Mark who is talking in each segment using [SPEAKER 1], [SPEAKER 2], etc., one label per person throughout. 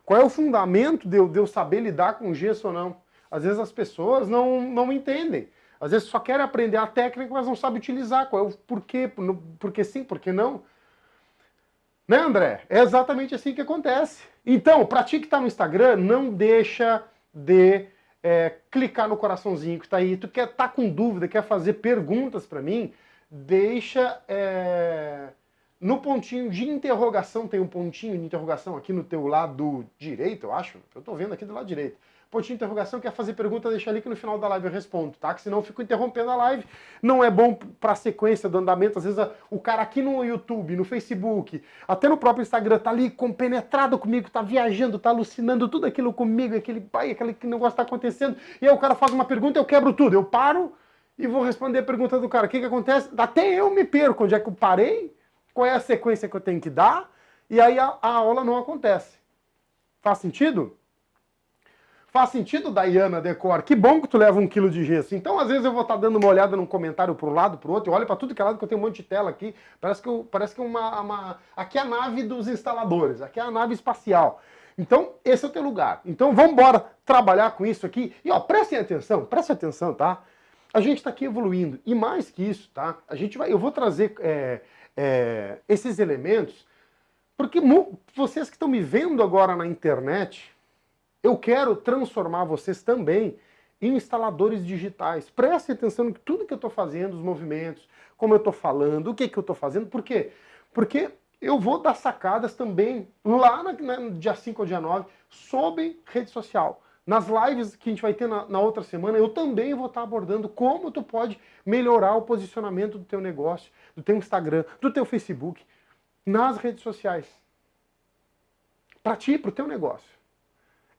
[SPEAKER 1] Qual é o fundamento de eu saber lidar com gesso ou não? Às vezes as pessoas não entendem. Às vezes só querem aprender a técnica, mas não sabem utilizar. Qual é o porquê? Porque sim, porque não? Né, André? É exatamente assim que acontece. Então, para ti que está no Instagram, não deixa de clicar no coraçãozinho que está aí. Tu quer tá com dúvida, quer fazer perguntas para mim, deixa no pontinho de interrogação, tem um pontinho de interrogação aqui no teu lado direito, eu acho. Eu estou vendo aqui do lado direito. Pontinho de interrogação, quer fazer pergunta, deixa ali que no final da live eu respondo, tá? Que senão eu fico interrompendo a live. Não é bom para a sequência do andamento. Às vezes o cara aqui no YouTube, no Facebook, até no próprio Instagram, tá ali compenetrado comigo, tá viajando, tá alucinando tudo aquilo comigo, aquele negócio tá acontecendo. E aí o cara faz uma pergunta, eu quebro tudo. Eu paro e vou responder a pergunta do cara. O que acontece? Até eu me perco. Onde é que eu parei? Qual é a sequência que eu tenho que dar? E aí a aula não acontece. Faz sentido? Faz sentido, Daiana Decor? Que bom que tu leva 1 quilo de gesso. Então, às vezes, eu vou estar dando uma olhada num comentário para um lado, para o outro. Eu olho para tudo que é lado, que eu tenho um monte de tela aqui. Parece que aqui é a nave dos instaladores. Aqui é a nave espacial. Então, esse é o teu lugar. Então, vamos embora trabalhar com isso aqui. E, ó, prestem atenção, tá? A gente está aqui evoluindo. E mais que isso, tá? Eu vou trazer esses elementos, porque vocês que estão me vendo agora na internet, eu quero transformar vocês também em instaladores digitais. Prestem atenção em tudo que eu estou fazendo, os movimentos, como eu estou falando, o que eu estou fazendo. Por quê? Porque eu vou dar sacadas também lá no dia 5 ou dia 9 sobre rede social. Nas lives que a gente vai ter na outra semana, eu também vou estar abordando como tu pode melhorar o posicionamento do teu negócio, do teu Instagram, do teu Facebook, nas redes sociais. Para ti, para o teu negócio.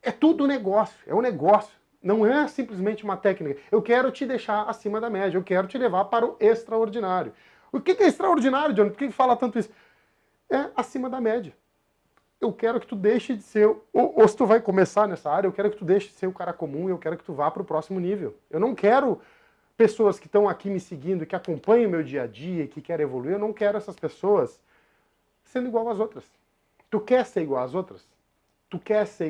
[SPEAKER 1] É tudo negócio, é um negócio. Não é simplesmente uma técnica. Eu quero te deixar acima da média, eu quero te levar para o extraordinário. O que é extraordinário, John? Por que fala tanto isso? É acima da média. Eu quero que tu deixe de ser, ou se tu vai começar nessa área, eu quero que tu deixe de ser o cara comum, eu quero que tu vá para o próximo nível. Eu não quero pessoas que estão aqui me seguindo, que acompanham o meu dia a dia, que querem evoluir, eu não quero essas pessoas sendo igual às outras. Tu quer ser igual às outras? Tu quer ser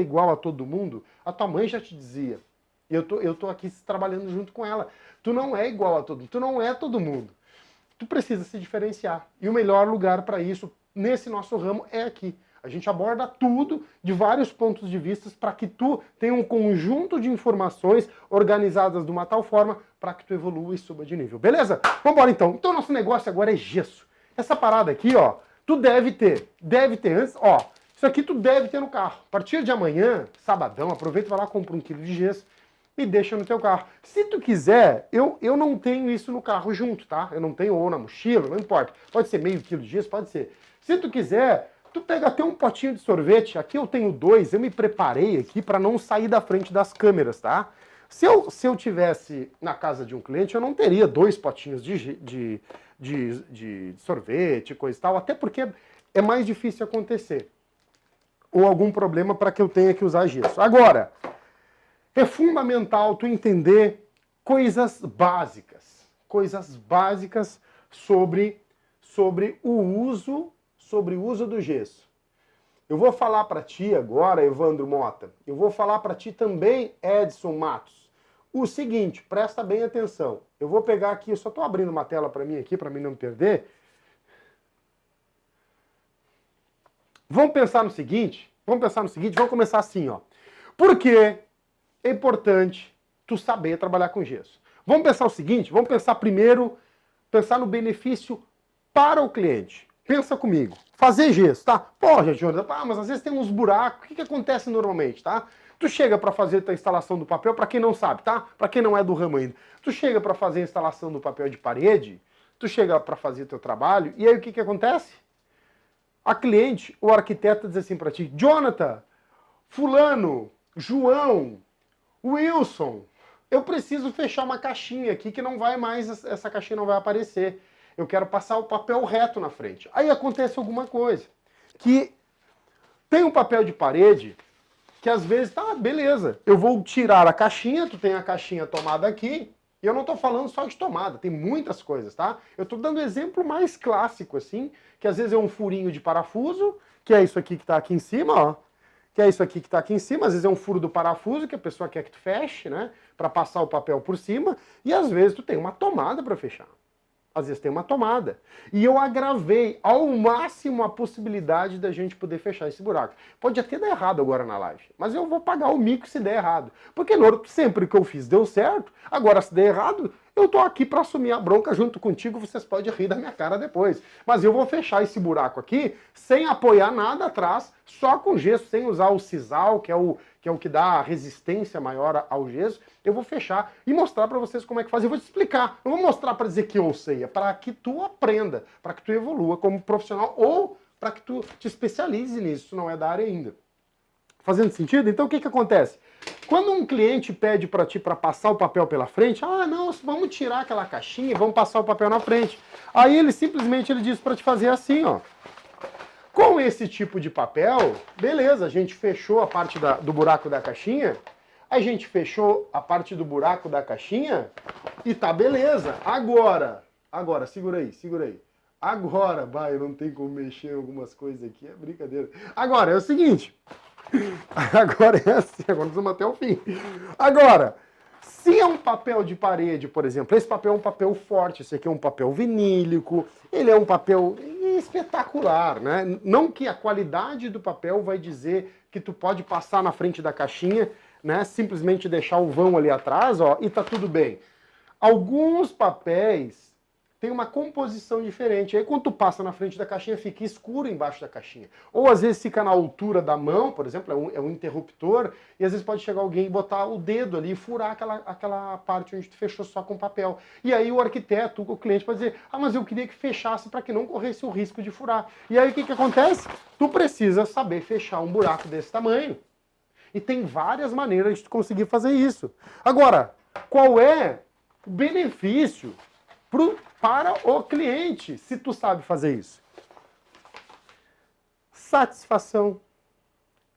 [SPEAKER 1] igual a todo mundo? A tua mãe já te dizia. E eu tô aqui trabalhando junto com ela. Tu não é igual a todo mundo. Tu não é todo mundo. Tu precisa se diferenciar. E o melhor lugar para isso, nesse nosso ramo, é aqui. A gente aborda tudo de vários pontos de vista para que tu tenha um conjunto de informações organizadas de uma tal forma para que tu evolua e suba de nível. Beleza? Vamos embora então. Então nosso negócio agora é gesso. Essa parada aqui, ó, tu deve ter antes, ó, isso aqui tu deve ter no carro. A partir de amanhã, sabadão, aproveita e vai lá, compra 1 quilo de gesso e deixa no teu carro. Se tu quiser, eu não tenho isso no carro junto, tá? Eu não tenho, ou na mochila, não importa. Pode ser meio quilo de gesso, pode ser. Se tu quiser, tu pega até um potinho de sorvete. Aqui eu tenho 2, eu me preparei aqui para não sair da frente das câmeras, tá? Se eu tivesse na casa de um cliente, eu não teria 2 potinhos de sorvete, coisa e tal, até porque é mais difícil acontecer. Ou algum problema para que eu tenha que usar gesso. Agora, é fundamental tu entender coisas básicas sobre o uso do gesso. Eu vou falar para ti agora, Evandro Mota, eu vou falar para ti também, Edson Matos, o seguinte, presta bem atenção. Eu vou pegar aqui, eu só estou abrindo uma tela para mim aqui, para mim não me perder. Vamos pensar no seguinte, vamos começar assim, ó. Por que é importante tu saber trabalhar com gesso? Vamos pensar o seguinte, vamos pensar primeiro, no benefício para o cliente. Pensa comigo, fazer gesso, tá? Pô, Jonathan, mas às vezes tem uns buracos, o que acontece normalmente, tá? Tu chega para fazer a instalação do papel, para quem não sabe, tá? Para quem não é do ramo ainda. Tu chega para fazer a instalação do papel de parede, tu chega para fazer teu trabalho, e aí o que acontece? A cliente, o arquiteto diz assim para ti, Jonathan, fulano, João, Wilson, eu preciso fechar uma caixinha aqui que não vai mais, essa caixinha não vai aparecer. Eu quero passar o papel reto na frente. Aí acontece alguma coisa. Que tem um papel de parede que às vezes, tá, beleza, eu vou tirar a caixinha, tu tem a caixinha tomada aqui, e eu não tô falando só de tomada, tem muitas coisas, tá? Eu tô dando exemplo mais clássico, assim, que às vezes é um furinho de parafuso, que é isso aqui que tá aqui em cima, ó. que é isso aqui que está aqui em cima, às vezes é um furo do parafuso que a pessoa quer que tu feche, né, para passar o papel por cima, e às vezes tu tem uma tomada para fechar. Às vezes tem uma tomada. E eu agravei ao máximo a possibilidade da gente poder fechar esse buraco. Pode até dar errado agora na live, mas eu vou pagar o mico se der errado. Porque sempre que eu fiz deu certo, agora se der errado, eu tô aqui para assumir a bronca junto contigo, vocês podem rir da minha cara depois. Mas eu vou fechar esse buraco aqui sem apoiar nada atrás, só com gesso, sem usar o sisal, que é o que dá a resistência maior ao gesso. Eu vou fechar e mostrar para vocês como é que faz. Eu vou te explicar. Não vou mostrar para dizer que eu sei, é para que tu aprenda, para que tu evolua como profissional ou para que tu te especialize nisso, se não é da área ainda. Fazendo sentido? Então o que acontece? Quando um cliente pede para ti para passar o papel pela frente, não, vamos tirar aquela caixinha e vamos passar o papel na frente. Aí ele simplesmente diz para te fazer assim, ó. Com esse tipo de papel, beleza, a gente fechou a parte do buraco da caixinha, a gente fechou a parte do buraco da caixinha e tá beleza. Agora, segura aí. Agora, eu não tenho como mexer em algumas coisas aqui, é brincadeira. Agora, é o seguinte, agora é assim, agora nós vamos até o fim. Agora, se é um papel de parede, por exemplo, esse papel é um papel forte, esse aqui é um papel vinílico, ele é um papel espetacular, né? Não que a qualidade do papel vai dizer que tu pode passar na frente da caixinha, né? Simplesmente deixar o vão ali atrás, ó, e tá tudo bem. Alguns papéis têm uma composição diferente. Aí quando tu passa na frente da caixinha, fica escuro embaixo da caixinha. Ou às vezes fica na altura da mão, por exemplo, é um interruptor, e às vezes pode chegar alguém e botar o dedo ali e furar aquela parte onde tu fechou só com papel. E aí o arquiteto, o cliente pode dizer, mas eu queria que fechasse para que não corresse o risco de furar. E aí o que acontece? Tu precisa saber fechar um buraco desse tamanho. E tem várias maneiras de tu conseguir fazer isso. Agora, qual é o benefício para o cliente, se tu sabe fazer isso? Satisfação.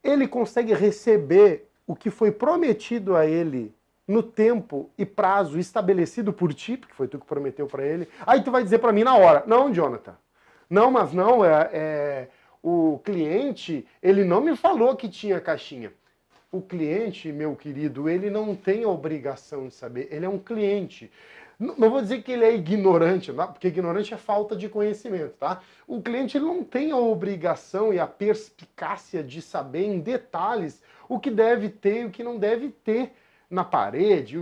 [SPEAKER 1] Ele consegue receber o que foi prometido a ele no tempo e prazo estabelecido por ti, porque foi tu que prometeu para ele. Aí tu vai dizer para mim na hora, não, Jonathan, o cliente, ele não me falou que tinha caixinha. O cliente, meu querido, ele não tem a obrigação de saber, ele é um cliente. Não vou dizer que ele é ignorante, tá? Porque ignorante é falta de conhecimento, tá? O cliente ele não tem a obrigação e a perspicácia de saber em detalhes o que deve ter e o que não deve ter na parede.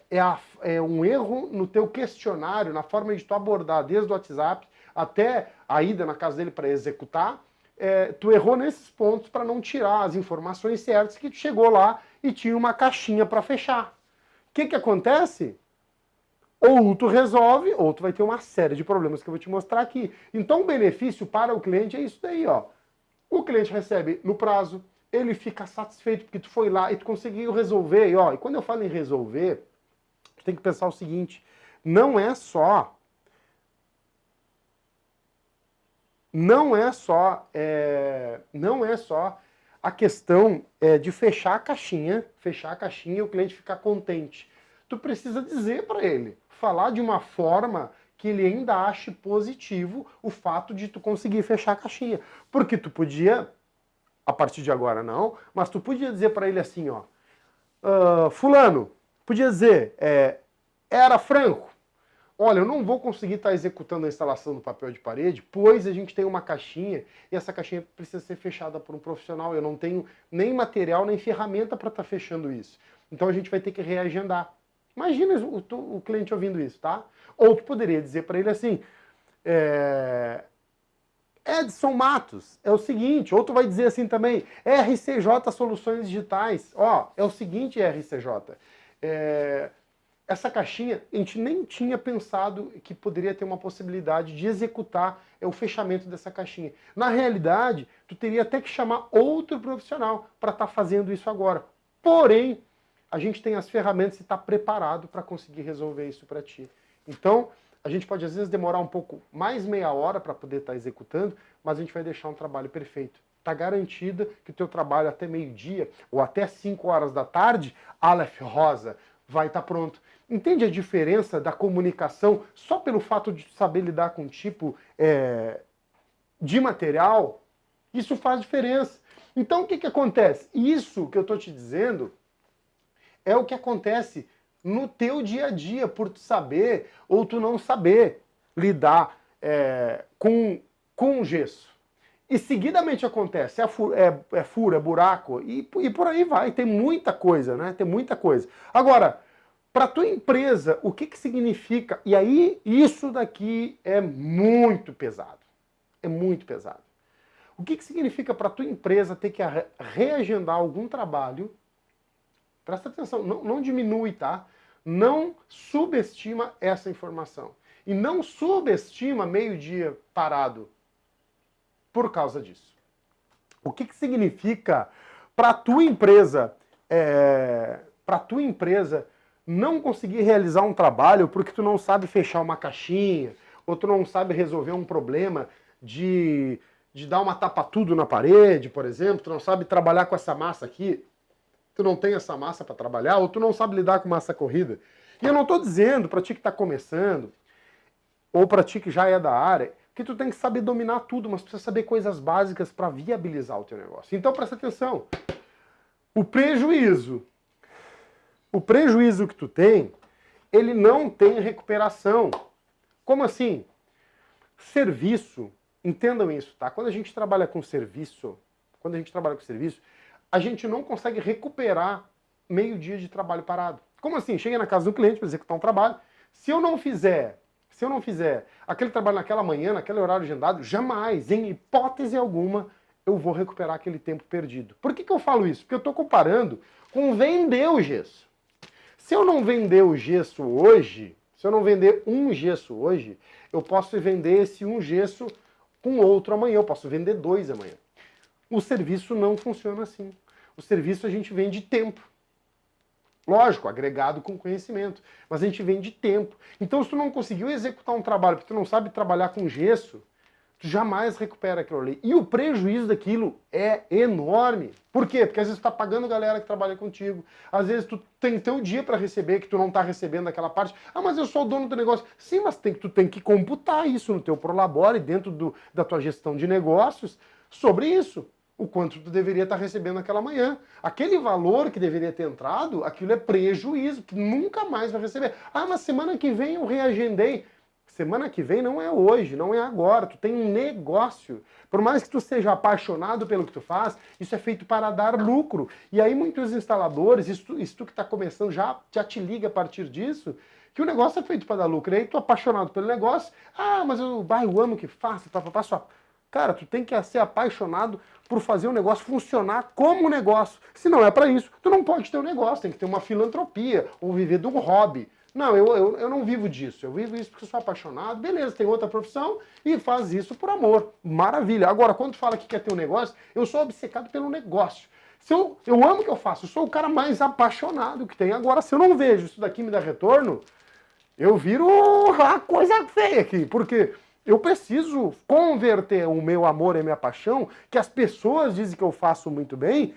[SPEAKER 1] É um erro no teu questionário, na forma de tu abordar desde o WhatsApp até a ida na casa dele para executar. Tu errou nesses pontos para não tirar as informações certas que tu chegou lá e tinha uma caixinha para fechar. O que acontece? Ou tu resolve, ou tu vai ter uma série de problemas que eu vou te mostrar aqui. Então o benefício para o cliente é isso daí, ó. O cliente recebe no prazo, ele fica satisfeito porque tu foi lá e tu conseguiu resolver. E quando eu falo em resolver, tu tem que pensar o seguinte, não é só a questão de fechar a caixinha e o cliente ficar contente. Tu precisa dizer para ele, falar de uma forma que ele ainda ache positivo o fato de tu conseguir fechar a caixinha. Porque tu podia, a partir de agora não, mas tu podia dizer para ele assim, fulano, podia dizer, era Franco, olha, eu não vou conseguir estar executando a instalação do papel de parede, pois a gente tem uma caixinha e essa caixinha precisa ser fechada por um profissional. Eu não tenho nem material, nem ferramenta para estar fechando isso. Então a gente vai ter que reagendar. Imagina o cliente ouvindo isso, tá? Ou tu poderia dizer para ele assim, Edson Matos, é o seguinte, ou tu vai dizer assim também, RCJ Soluções Digitais, é o seguinte, RCJ, essa caixinha, a gente nem tinha pensado que poderia ter uma possibilidade de executar o fechamento dessa caixinha. Na realidade, tu teria até que chamar outro profissional para estar fazendo isso agora. Porém, a gente tem as ferramentas e está preparado para conseguir resolver isso para ti. Então, a gente pode às vezes demorar um pouco mais meia hora para poder estar executando, mas a gente vai deixar um trabalho perfeito. Está garantido que o teu trabalho até meio-dia ou até 5 horas da tarde, Aleph Rosa, vai estar pronto. Entende a diferença da comunicação só pelo fato de saber lidar com um tipo de material? Isso faz diferença. Então o que que acontece? Isso que eu estou te dizendo é o que acontece no teu dia a dia, por tu saber ou tu não saber lidar com o gesso. E seguidamente acontece, é furo, é buraco, e por aí vai, tem muita coisa, né? Tem muita coisa. Agora, para tua empresa, o que que significa? E aí, isso daqui é muito pesado. É muito pesado. O que que significa para tua empresa ter que reagendar algum trabalho? Presta atenção, não diminui, tá? Não subestima essa informação. E não subestima meio-dia parado por causa disso. O que que significa para tua empresa, não conseguir realizar um trabalho porque tu não sabe fechar uma caixinha, ou tu não sabe resolver um problema de dar uma tapa-tudo na parede, por exemplo, tu não sabe trabalhar com essa massa aqui, tu não tem essa massa para trabalhar, ou tu não sabe lidar com massa corrida. E eu não estou dizendo para ti que está começando, ou para ti que já é da área, que tu tem que saber dominar tudo, mas precisa saber coisas básicas para viabilizar o teu negócio. Então presta atenção. O prejuízo que tu tem, ele não tem recuperação. Como assim? Serviço, entendam isso, tá? Quando a gente trabalha com serviço, a gente não consegue recuperar meio-dia de trabalho parado. Como assim? Cheguei na casa do cliente para executar um trabalho. Se eu não fizer aquele trabalho naquela manhã, naquele horário agendado, jamais, em hipótese alguma, eu vou recuperar aquele tempo perdido. Por que que eu falo isso? Porque eu estou comparando com vender o gesso. Se eu não vender o gesso hoje, se eu não vender um gesso hoje, eu posso vender esse um gesso com outro amanhã, eu posso vender 2 amanhã. O serviço não funciona assim. O serviço a gente vende tempo. Lógico, agregado com conhecimento, mas a gente vende tempo. Então, se tu não conseguiu executar um trabalho, porque tu não sabe trabalhar com gesso, tu jamais recupera aquilo ali. E o prejuízo daquilo é enorme. Por quê? Porque às vezes tu tá pagando galera que trabalha contigo, às vezes tu tem teu dia para receber que tu não tá recebendo aquela parte. Ah, mas eu sou o dono do negócio. Sim, mas tu tem que computar isso no teu Prolabore, dentro da tua gestão de negócios, sobre isso. O quanto tu deveria estar recebendo naquela manhã. Aquele valor que deveria ter entrado, aquilo é prejuízo, que nunca mais vai receber. Ah, mas semana que vem eu reagendei. Semana que vem não é hoje, não é agora. Tu tem um negócio. Por mais que tu seja apaixonado pelo que tu faz, isso é feito para dar lucro. E aí muitos instaladores, isso tu que está começando já te liga a partir disso, que o negócio é feito para dar lucro. E aí tu apaixonado pelo negócio, mas eu amo o que faço, só. Cara, tu tem que ser apaixonado por fazer o negócio funcionar como negócio. Se não é para isso, tu não pode ter um negócio, tem que ter uma filantropia, ou viver de um hobby. Não, eu não vivo disso, eu vivo isso porque eu sou apaixonado, beleza, tem outra profissão e faz isso por amor. Maravilha. Agora, quando tu fala que quer ter um negócio, eu sou obcecado pelo negócio. Se eu amo o que eu faço, eu sou o cara mais apaixonado que tem. Agora, se eu não vejo isso daqui me dá retorno, eu viro a coisa feia aqui, porque eu preciso converter o meu amor e a minha paixão, que as pessoas dizem que eu faço muito bem,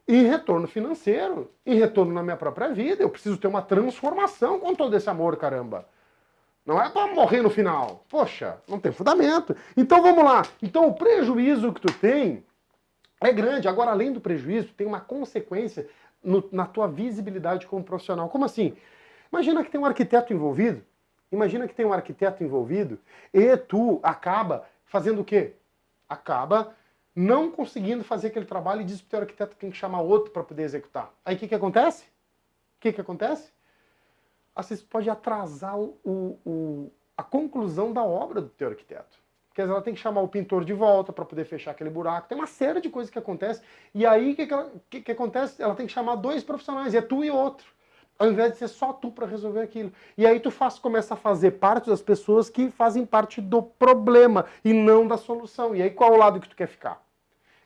[SPEAKER 1] em retorno financeiro, em retorno na minha própria vida. Eu preciso ter uma transformação com todo esse amor, caramba. Não é para morrer no final. Poxa, não tem fundamento. Então vamos lá. Então o prejuízo que tu tem é grande. Agora, além do prejuízo, tem uma consequência na tua visibilidade como profissional. Como assim? Imagina que tem um arquiteto envolvido. E tu acaba fazendo o quê? Acaba não conseguindo fazer aquele trabalho e diz pro teu arquiteto que tem que chamar outro para poder executar. Aí o que acontece? Às vezes pode atrasar a conclusão da obra do teu arquiteto. Porque às vezes ela tem que chamar o pintor de volta para poder fechar aquele buraco. Tem uma série de coisas que acontecem. E aí o que acontece? Ela tem que chamar 2 profissionais, e é tu e outro. Ao invés de ser só tu para resolver aquilo. E aí tu começa a fazer parte das pessoas que fazem parte do problema e não da solução. E aí qual é o lado que tu quer ficar?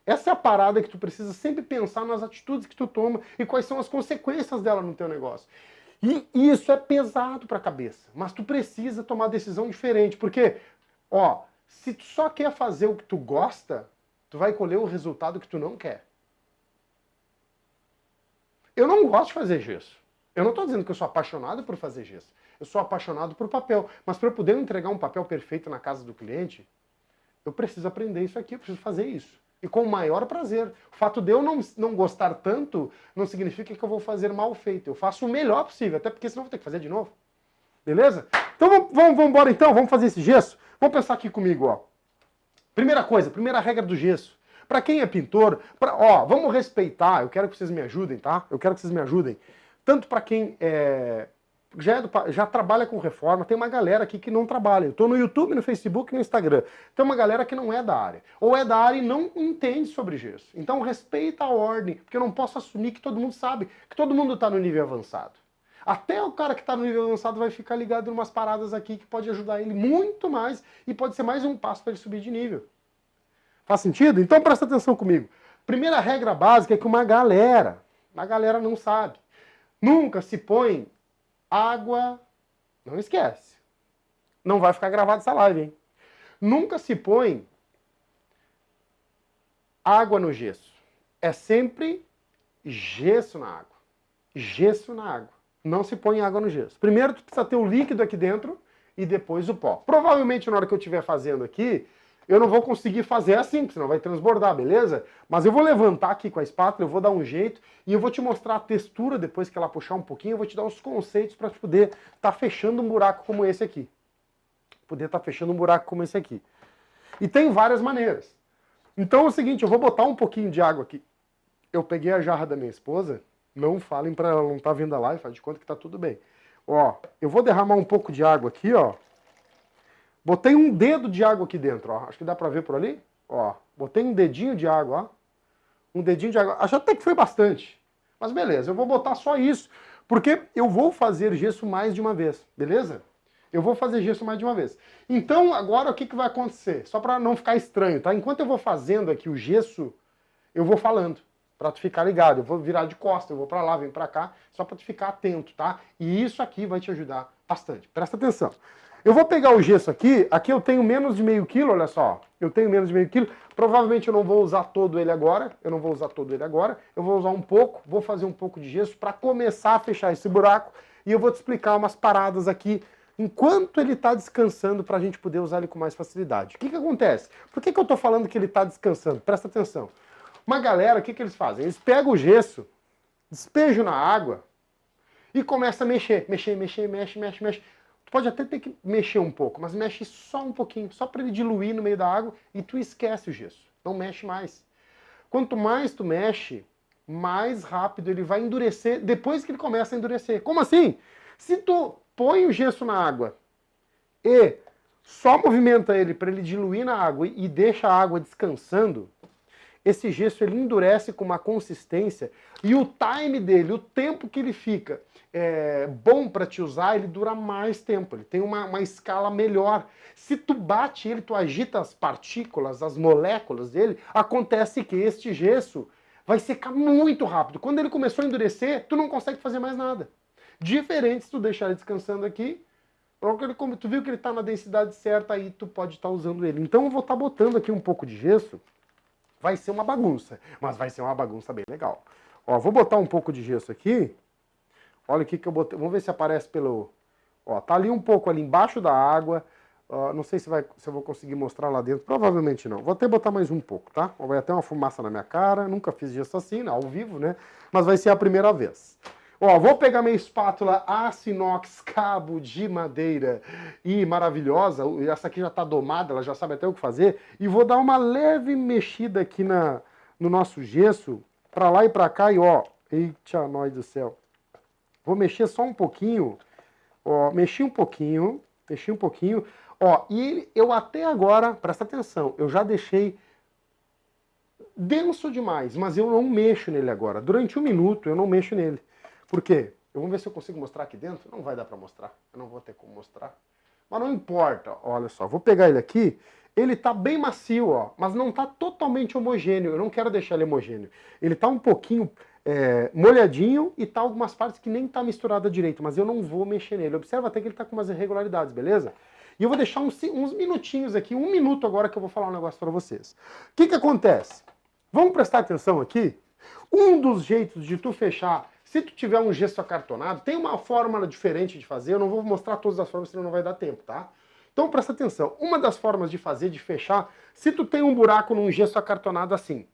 [SPEAKER 1] Essa é a parada que tu precisa sempre pensar nas atitudes que tu toma e quais são as consequências dela no teu negócio. E isso é pesado para a cabeça, mas tu precisa tomar decisão diferente, porque, se tu só quer fazer o que tu gosta, tu vai colher o resultado que tu não quer. Eu não gosto de fazer gesso. Eu não estou dizendo que eu sou apaixonado por fazer gesso. Eu sou apaixonado por papel. Mas para eu poder entregar um papel perfeito na casa do cliente, eu preciso aprender isso aqui, eu preciso fazer isso. E com o maior prazer. O fato de eu não gostar tanto não significa que eu vou fazer mal feito. Eu faço o melhor possível, até porque senão eu vou ter que fazer de novo. Beleza? Então vamos embora então, vamos fazer esse gesso. Vamos pensar aqui comigo, ó. Primeira coisa, primeira regra do gesso. Para quem é pintor, vamos respeitar, eu quero que vocês me ajudem, tá? Eu quero que vocês me ajudem. Tanto para quem já trabalha com reforma, tem uma galera aqui que não trabalha. Eu estou no YouTube, no Facebook e no Instagram. Tem uma galera que não é da área. Ou é da área e não entende sobre gesso. Então respeita a ordem, porque eu não posso assumir que todo mundo sabe, que todo mundo está no nível avançado. Até o cara que está no nível avançado vai ficar ligado em umas paradas aqui que pode ajudar ele muito mais e pode ser mais um passo para ele subir de nível. Faz sentido? Então presta atenção comigo. Primeira regra básica é que uma galera não sabe. Nunca se põe água, não esquece. Não vai ficar gravado essa live, hein? Nunca se põe água no gesso. É sempre gesso na água. Gesso na água. Não se põe água no gesso. Primeiro tu precisa ter o líquido aqui dentro e depois o pó. Provavelmente na hora que eu estiver fazendo aqui, eu não vou conseguir fazer assim, porque senão vai transbordar, beleza? Mas eu vou levantar aqui com a espátula, eu vou dar um jeito e eu vou te mostrar a textura depois que ela puxar um pouquinho, eu vou te dar uns conceitos para poder estar fechando um buraco como esse aqui. Poder estar fechando um buraco como esse aqui. E tem várias maneiras. Então é o seguinte, eu vou botar um pouquinho de água aqui. Eu peguei a jarra da minha esposa, não falem para ela não estar vendo a live, faz de conta que tá tudo bem. Ó, eu vou derramar um pouco de água aqui, ó. Botei um dedo de água aqui dentro, ó. Acho que dá pra ver por ali. Ó, botei um dedinho de água, ó. Um dedinho de água. Acho até que foi bastante. Mas beleza, eu vou botar só isso. Porque eu vou fazer gesso mais de uma vez, beleza? Eu vou fazer gesso mais de uma vez. Então, agora o que vai acontecer? Só pra não ficar estranho, tá? Enquanto eu vou fazendo aqui o gesso, eu vou falando. Pra tu ficar ligado. Eu vou virar de costa, eu vou pra lá, vem pra cá, só pra tu ficar atento, tá? E isso aqui vai te ajudar bastante. Presta atenção. Eu vou pegar o gesso aqui eu tenho menos de meio quilo, olha só. Eu tenho menos de meio quilo. Provavelmente eu não vou usar todo ele agora. Eu vou usar um pouco, vou fazer um pouco de gesso para começar a fechar esse buraco. E eu vou te explicar umas paradas aqui enquanto ele está descansando para a gente poder usar ele com mais facilidade. O que acontece? Por que eu estou falando que ele está descansando? Presta atenção. Uma galera, o que eles fazem? Eles pegam o gesso, despejam na água e começam a mexer. Mexe. Tu pode até ter que mexer um pouco, mas mexe só um pouquinho, só para ele diluir no meio da água e tu esquece o gesso. Não mexe mais. Quanto mais tu mexe, mais rápido ele vai endurecer depois que ele começa a endurecer. Como assim? Se tu põe o gesso na água e só movimenta ele para ele diluir na água e deixa a água descansando, esse gesso ele endurece com uma consistência e o time dele, o tempo que ele fica bom para te usar, ele dura mais tempo, ele tem uma escala melhor. Se tu bate ele, tu agita as partículas, as moléculas dele, acontece que este gesso vai secar muito rápido. Quando ele começou a endurecer, tu não consegue fazer mais nada. Diferente se tu deixar ele descansando aqui, tu viu que ele está na densidade certa, aí tu pode estar usando ele. Então eu vou estar botando aqui um pouco de gesso. Vai ser uma bagunça, mas vai ser uma bagunça bem legal. Ó, vou botar um pouco de gesso aqui. Olha o que eu botei. Vamos ver se aparece pelo... Ó, tá ali um pouco ali embaixo da água. Não sei se eu vou conseguir mostrar lá dentro. Provavelmente não. Vou até botar mais um pouco, tá? Vai até uma fumaça na minha cara. Nunca fiz gesso assim, ao vivo, né? Mas vai ser a primeira vez. Ó, vou pegar minha espátula aço inox, cabo de madeira e maravilhosa. Essa aqui já tá domada, ela já sabe até o que fazer. E vou dar uma leve mexida aqui no nosso gesso, pra lá e pra cá. E ó, eita, nós do céu. Vou mexer só um pouquinho. Ó, mexi um pouquinho. Ó, e eu até agora, presta atenção, eu já deixei denso demais, mas eu não mexo nele agora. Durante 1 minuto eu não mexo nele. Por quê? Vamos ver se eu consigo mostrar aqui dentro. Não vai dar para mostrar. Eu não vou ter como mostrar. Mas não importa. Olha só, vou pegar ele aqui. Ele tá bem macio, ó, mas não tá totalmente homogêneo. Eu não quero deixar ele homogêneo. Ele tá um pouquinho molhadinho e tá algumas partes que nem tá misturada direito, mas eu não vou mexer nele. Observa até que ele tá com umas irregularidades, beleza? E eu vou deixar uns minutinhos aqui, 1 minuto agora que eu vou falar um negócio para vocês. O que acontece? Vamos prestar atenção aqui? Um dos jeitos de tu fechar, se tu tiver um gesso acartonado, tem uma fórmula diferente de fazer, eu não vou mostrar todas as formas, senão não vai dar tempo, tá? Então presta atenção, uma das formas de fazer, de fechar, se tu tem um buraco num gesso acartonado assim,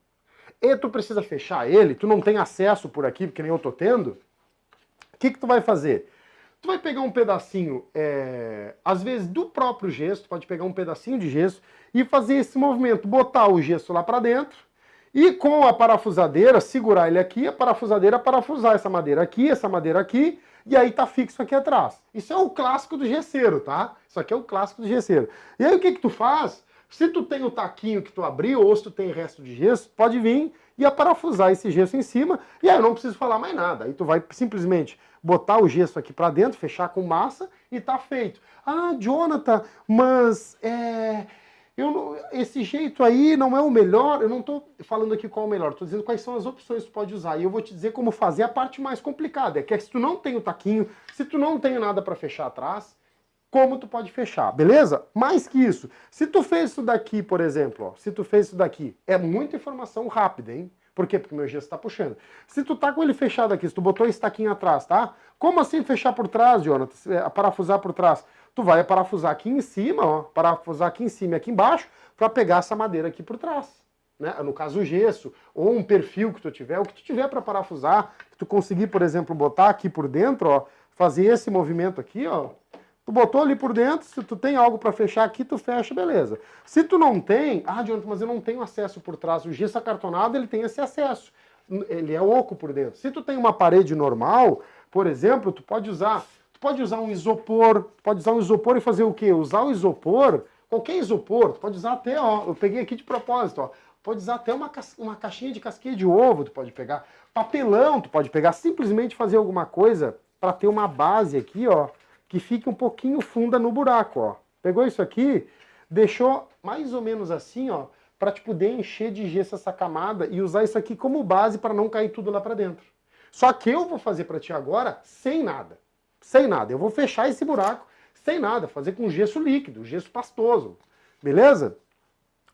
[SPEAKER 1] e tu precisa fechar ele, tu não tem acesso por aqui, porque nem eu tô tendo, o que tu vai fazer? Tu vai pegar um pedacinho, às vezes do próprio gesso, tu pode pegar um pedacinho de gesso e fazer esse movimento, botar o gesso lá para dentro e com a parafusadeira segurar ele aqui, a parafusadeira parafusar essa madeira aqui, e aí tá fixo aqui atrás. Isso é o clássico do gesseiro, tá? Isso aqui é o clássico do gesseiro. E aí o que tu faz? Se tu tem o taquinho que tu abriu ou se tu tem resto de gesso, pode vir e parafusar esse gesso em cima, e aí eu não preciso falar mais nada. Aí tu vai simplesmente botar o gesso aqui para dentro, fechar com massa e tá feito. Ah, Jonathan, mas esse jeito aí não é o melhor. Eu não tô falando aqui qual é o melhor, tô dizendo quais são as opções que tu pode usar. E eu vou te dizer como fazer a parte mais complicada, que é se tu não tem o taquinho, se tu não tem nada para fechar atrás, como tu pode fechar, beleza? Mais que isso, se tu fez isso daqui, por exemplo, ó, se tu fez isso daqui, é muita informação rápida, hein? Por quê? Porque meu gesso tá puxando. Se tu tá com ele fechado aqui, se tu botou esse taquinho atrás, tá? Como assim fechar por trás, Jonathan? Parafusar por trás? Tu vai parafusar aqui em cima, ó, parafusar aqui em cima e aqui embaixo, para pegar essa madeira aqui por trás. Né? No caso o gesso, ou um perfil que tu tiver, o que tu tiver para parafusar, que tu conseguir, por exemplo, botar aqui por dentro, ó, fazer esse movimento aqui, ó, tu botou ali por dentro, se tu tem algo para fechar aqui, tu fecha, beleza. Se tu não tem, Jonathan, mas eu não tenho acesso por trás. O gesso acartonado, ele tem esse acesso. Ele é oco por dentro. Se tu tem uma parede normal, por exemplo, tu pode usar um isopor, e fazer o quê? Usar o isopor, qualquer isopor, tu pode usar até, ó, eu peguei aqui de propósito, ó, pode usar até uma caixinha de casquinha de ovo, tu pode pegar, papelão, tu pode pegar, simplesmente fazer alguma coisa para ter uma base aqui, ó, que fique um pouquinho funda no buraco, ó. Pegou isso aqui, deixou mais ou menos assim, ó, para te poder encher de gesso essa camada e usar isso aqui como base para não cair tudo lá para dentro. Só que eu vou fazer para ti agora sem nada. Sem nada. Eu vou fechar esse buraco sem nada, fazer com gesso líquido, gesso pastoso. Beleza?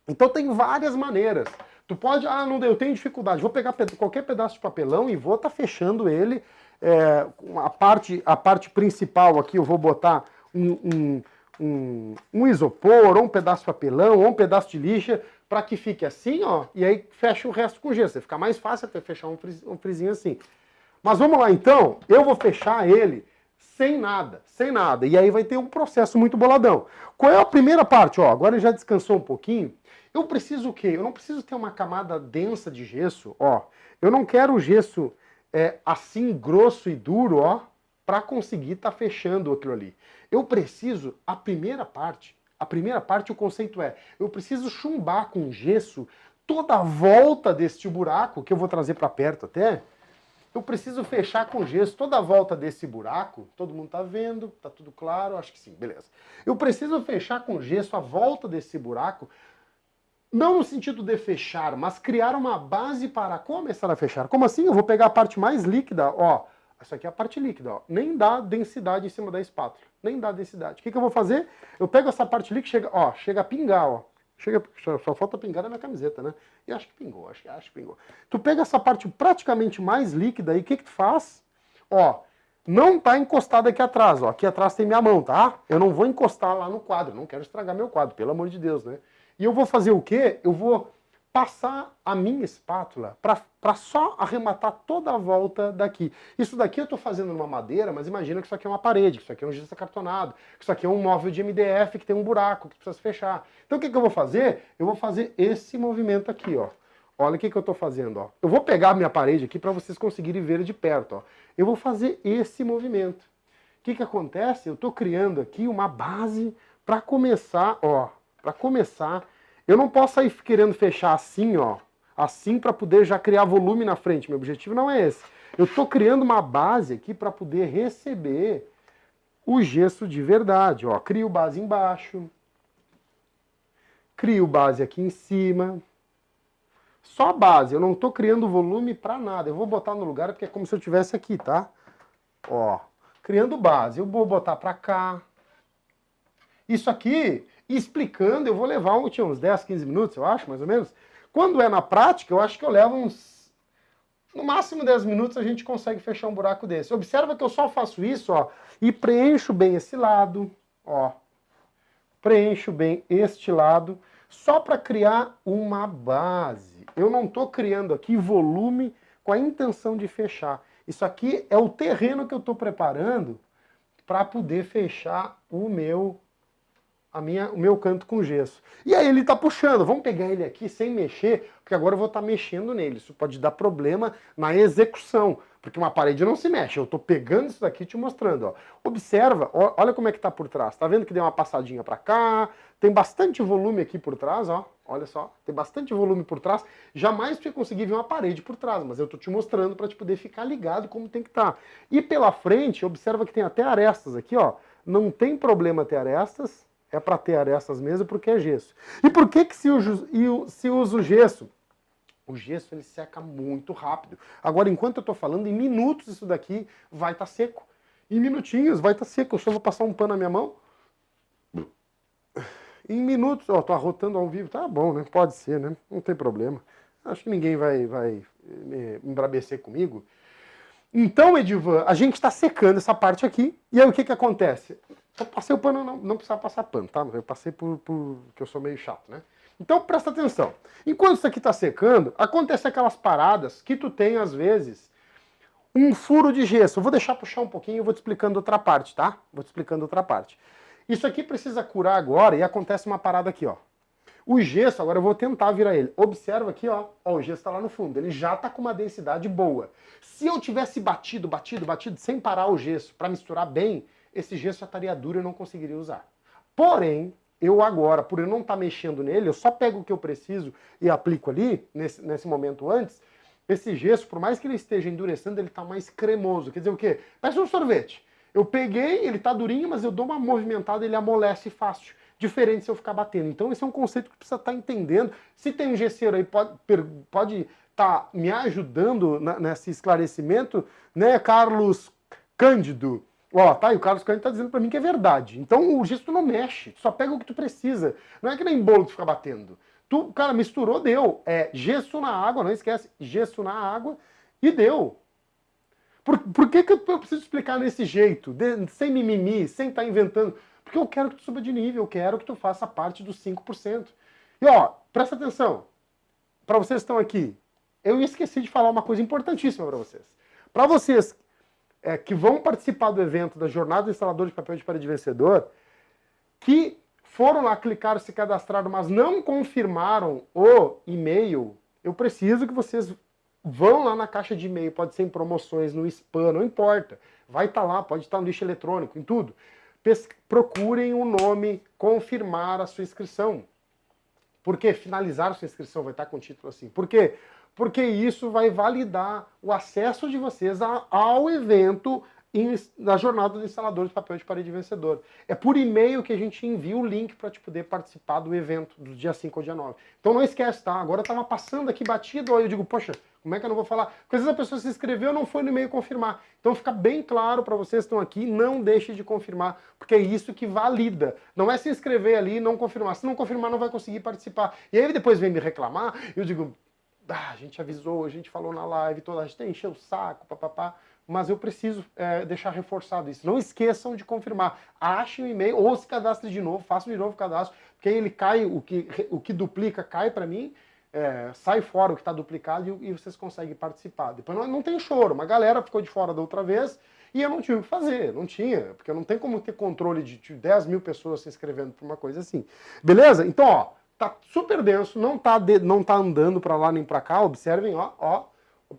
[SPEAKER 1] Então tem várias maneiras. Tu pode, não, eu tenho dificuldade, vou pegar qualquer pedaço de papelão e vou estar fechando ele. A parte principal aqui eu vou botar um isopor, ou um pedaço de papelão, ou um pedaço de lixa, para que fique assim, ó, e aí fecha o resto com gesso. Vai ficar mais fácil até fechar um frisinho assim. Mas vamos lá então, eu vou fechar ele sem nada, e aí vai ter um processo muito boladão. Qual é a primeira parte? Ó, agora ele já descansou um pouquinho. Eu preciso o quê? Eu não preciso ter uma camada densa de gesso, ó. Eu não quero o gesso assim grosso e duro, ó, para conseguir estar fechando aquilo ali. Eu preciso, a primeira parte o conceito eu preciso chumbar com gesso toda a volta deste buraco, que eu vou trazer para perto até. Eu preciso fechar com gesso toda a volta desse buraco. Todo mundo tá vendo? Tá tudo claro? Acho que sim, beleza. Eu preciso fechar com gesso a volta desse buraco, não no sentido de fechar, mas criar uma base para começar a fechar. Como assim? Eu vou pegar a parte mais líquida, ó. Essa aqui é a parte líquida, ó. Nem dá densidade em cima da espátula. Nem dá densidade. O que eu vou fazer? Eu pego essa parte líquida, chega a pingar, ó. Só falta pingar na minha camiseta, né? E acho que pingou, acho que pingou. Tu pega essa parte praticamente mais líquida e o que tu faz? Ó, não tá encostado aqui atrás, ó. Aqui atrás tem minha mão, tá? Eu não vou encostar lá no quadro, não quero estragar meu quadro, pelo amor de Deus, né? E eu vou fazer o quê? Eu vou passar a minha espátula para só arrematar toda a volta daqui. Isso daqui eu estou fazendo numa madeira, mas imagina que isso aqui é uma parede, que isso aqui é um gesso acartonado, que isso aqui é um móvel de MDF que tem um buraco que precisa fechar. Então o que eu vou fazer? Eu vou fazer esse movimento aqui, ó. Olha o que eu estou fazendo, ó. Eu vou pegar a minha parede aqui para vocês conseguirem ver de perto, ó. Eu vou fazer esse movimento. O que acontece? Eu estou criando aqui uma base para começar, ó. Para começar, eu não posso sair querendo fechar assim, ó. Assim para poder já criar volume na frente. Meu objetivo não é esse. Eu estou criando uma base aqui para poder receber o gesso de verdade, ó. Crio base embaixo. Crio base aqui em cima. Só base, eu não estou criando volume para nada. Eu vou botar no lugar porque é como se eu tivesse aqui, tá? Ó, criando base. Eu vou botar para cá. Isso aqui, explicando, eu vou levar uns 10, 15 minutos, eu acho, mais ou menos. Quando é na prática, eu acho que eu levo no máximo 10 minutos a gente consegue fechar um buraco desse. Observa que eu só faço isso, ó, e preencho bem esse lado, ó. preencho bem este lado, só para criar uma base. Eu não estou criando aqui volume com a intenção de fechar. Isso aqui é o terreno que eu estou preparando para poder fechar o meu canto com gesso. E aí ele está puxando. Vamos pegar ele aqui sem mexer, porque agora eu vou estar mexendo nele. Isso pode dar problema na execução, porque uma parede não se mexe. Eu estou pegando isso daqui e te mostrando. Ó. Observa, olha como é que está por trás. Está vendo que deu uma passadinha para cá? Tem bastante volume aqui por trás, ó. Olha só, tem bastante volume por trás. Jamais você conseguir ver uma parede por trás, mas eu estou te mostrando para te poder ficar ligado como tem que estar. E pela frente, observa que tem até arestas aqui, ó. Não tem problema ter arestas, é para ter arestas mesmo porque é gesso. E por que se usa o gesso? O gesso ele seca muito rápido. Agora, enquanto eu estou falando, em minutos isso daqui vai estar seco. Em minutinhos vai estar seco. Eu só vou passar um pano na minha mão. Em minutos, ó, tô arrotando ao vivo, tá bom, né? Pode ser, né? Não tem problema. Acho que ninguém vai me embrabecer comigo. Então, Edivan, a gente está secando essa parte aqui, e aí o que que acontece? Eu passei o pano, não precisava passar pano, tá? Eu passei que eu sou meio chato, né? Então, presta atenção. Enquanto isso aqui está secando, acontece aquelas paradas que tu tem, às vezes, um furo de gesso. Eu vou deixar puxar um pouquinho e vou te explicando outra parte, tá? Vou te explicando outra parte. Isso aqui precisa curar agora e acontece uma parada aqui, ó. O gesso, agora eu vou tentar virar ele. Observa aqui, ó. Ó, o gesso tá lá no fundo. Ele já tá com uma densidade boa. Se eu tivesse batido, sem parar o gesso, para misturar bem, esse gesso já estaria duro e eu não conseguiria usar. Porém, eu agora, por eu não estar mexendo nele, eu só pego o que eu preciso e aplico ali, nesse momento antes, esse gesso, por mais que ele esteja endurecendo, ele tá mais cremoso. Quer dizer o quê? Parece um sorvete. Eu peguei, ele tá durinho, mas eu dou uma movimentada, ele amolece fácil. Diferente se eu ficar batendo. Então esse é um conceito que precisa estar entendendo. Se tem um gesseiro aí, pode estar me ajudando nesse esclarecimento, né, Carlos Cândido? Ó, tá, e o Carlos Cândido tá dizendo pra mim que é verdade. Então o gesso não mexe, tu só pega o que tu precisa. Não é que nem bolo que tu fica batendo. Tu, cara, misturou, deu. É gesso na água, não esquece, gesso na água e deu. Por que eu preciso explicar nesse jeito, sem mimimi, sem estar inventando? Porque eu quero que tu suba de nível, eu quero que tu faça parte dos 5%. E ó, presta atenção, para vocês que estão aqui, eu esqueci de falar uma coisa importantíssima para vocês. Para vocês que vão participar do evento da Jornada do Instalador de Papel de Parede Vencedor, que foram lá, clicaram, se cadastraram, mas não confirmaram o e-mail, eu preciso que vocês vão lá na caixa de e-mail, pode ser em promoções, no spam, não importa. Vai estar lá, pode estar no lixo eletrônico, em tudo. Procurem o nome, confirmar a sua inscrição. Porque finalizar a sua inscrição vai estar com o título assim. Por quê? Porque isso vai validar o acesso de vocês ao evento da Jornada do Instalador de Papel de Parede Vencedor. É por e-mail que a gente envia o link para te poder participar do evento do dia 5 ao dia 9. Então não esquece, tá? Agora eu tava passando aqui batido, aí eu digo, poxa, como é que eu não vou falar? Porque às vezes a pessoa se inscreveu e não foi no e-mail confirmar. Então fica bem claro para vocês que estão aqui, não deixe de confirmar, porque é isso que valida. Não é se inscrever ali e não confirmar. Se não confirmar, não vai conseguir participar. E aí depois vem me reclamar, eu digo, a gente avisou, a gente falou na live, toda a gente encheu o saco, papapá. Mas eu preciso deixar reforçado isso. Não esqueçam de confirmar. Achem o e-mail ou se cadastre de novo, façam de novo o cadastro, porque aí ele cai, o que duplica cai para mim, sai fora o que está duplicado e vocês conseguem participar. Depois não tem choro. Uma galera ficou de fora da outra vez e eu não tive o que fazer. Não tinha, porque não tem como ter controle de 10 mil pessoas se inscrevendo por uma coisa assim. Beleza? Então, ó, tá super denso, não tá andando para lá nem para cá. Observem, ó.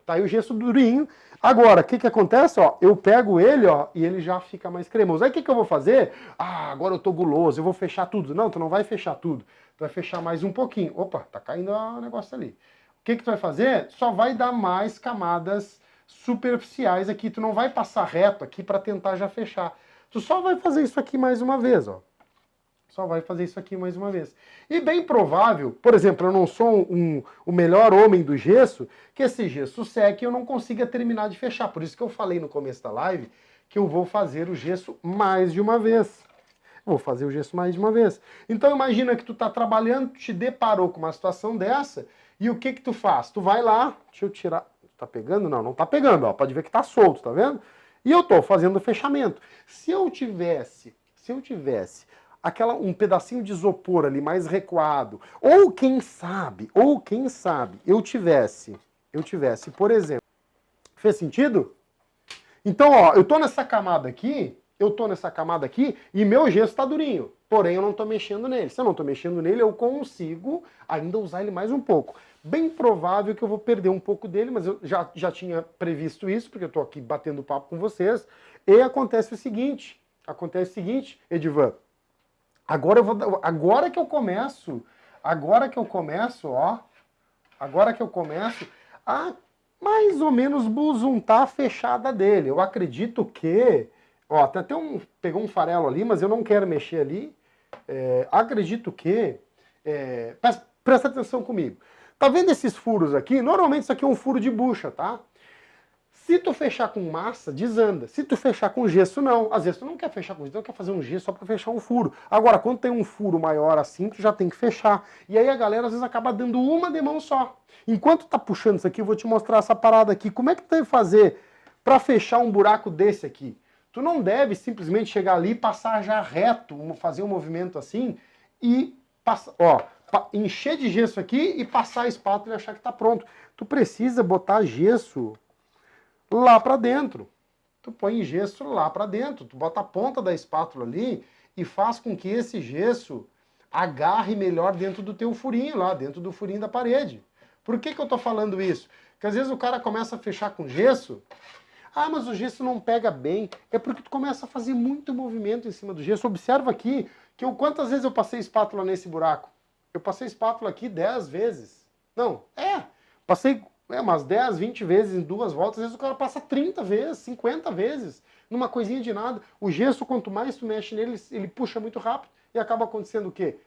[SPEAKER 1] Tá aí o gesso durinho. Agora, o que acontece? Ó, eu pego ele, ó, e ele já fica mais cremoso. Aí o que eu vou fazer? Ah, agora eu tô guloso, eu vou fechar tudo. Não, tu não vai fechar tudo. Tu vai fechar mais um pouquinho. Opa, tá caindo o negócio ali. O que tu vai fazer? Só vai dar mais camadas superficiais aqui. Tu não vai passar reto aqui para tentar já fechar. Tu só vai fazer isso aqui mais uma vez, ó. Só vai fazer isso aqui mais uma vez. E bem provável, por exemplo, eu não sou o melhor homem do gesso, que esse gesso seque e eu não consiga terminar de fechar. Por isso que eu falei no começo da live que eu vou fazer o gesso mais de uma vez. Vou fazer o gesso mais de uma vez. Então imagina que tu tá trabalhando, te deparou com uma situação dessa, e o que tu faz? Tu vai lá, deixa eu tirar... Tá pegando? Não, não tá pegando, ó. Pode ver que tá solto, tá vendo? E eu tô fazendo o fechamento. Se eu tivesse um pedacinho de isopor ali mais recuado. Ou quem sabe, eu tivesse, por exemplo, fez sentido? Então, ó, eu tô nessa camada aqui e meu gesso tá durinho. Porém, eu não tô mexendo nele. Se eu não tô mexendo nele, eu consigo ainda usar ele mais um pouco. Bem provável que eu vou perder um pouco dele, mas eu já tinha previsto isso, porque eu tô aqui batendo papo com vocês. E acontece o seguinte, Edivan, agora que eu começo a mais ou menos busuntar a fechada dele. Eu acredito que, ó, até pegou um farelo ali, mas eu não quero mexer ali. Acredito que, presta atenção comigo. Tá vendo esses furos aqui? Normalmente isso aqui é um furo de bucha, tá? Se tu fechar com massa, desanda. Se tu fechar com gesso, não. Às vezes tu não quer fechar com gesso, tu quer fazer um gesso só para fechar um furo. Agora, quando tem um furo maior assim, tu já tem que fechar. E aí a galera às vezes acaba dando uma de mão só. Enquanto tá puxando isso aqui, eu vou te mostrar essa parada aqui. Como é que tu deve fazer para fechar um buraco desse aqui? Tu não deve simplesmente chegar ali e passar já reto, fazer um movimento assim e passar, ó, encher de gesso aqui e passar a espátula e achar que tá pronto. Tu precisa botar gesso lá para dentro. Tu põe gesso lá para dentro, tu bota a ponta da espátula ali e faz com que esse gesso agarre melhor dentro do teu furinho lá, dentro do furinho da parede. Por que eu tô falando isso? Porque às vezes o cara começa a fechar com gesso, mas o gesso não pega bem. É porque tu começa a fazer muito movimento em cima do gesso. Observa aqui que quantas vezes eu passei espátula nesse buraco? Eu passei espátula aqui 10 vezes. Não, passei umas 10, 20 vezes em 2 voltas, às vezes o cara passa 30 vezes, 50 vezes, numa coisinha de nada. O gesso, quanto mais tu mexe nele, ele puxa muito rápido e acaba acontecendo o quê?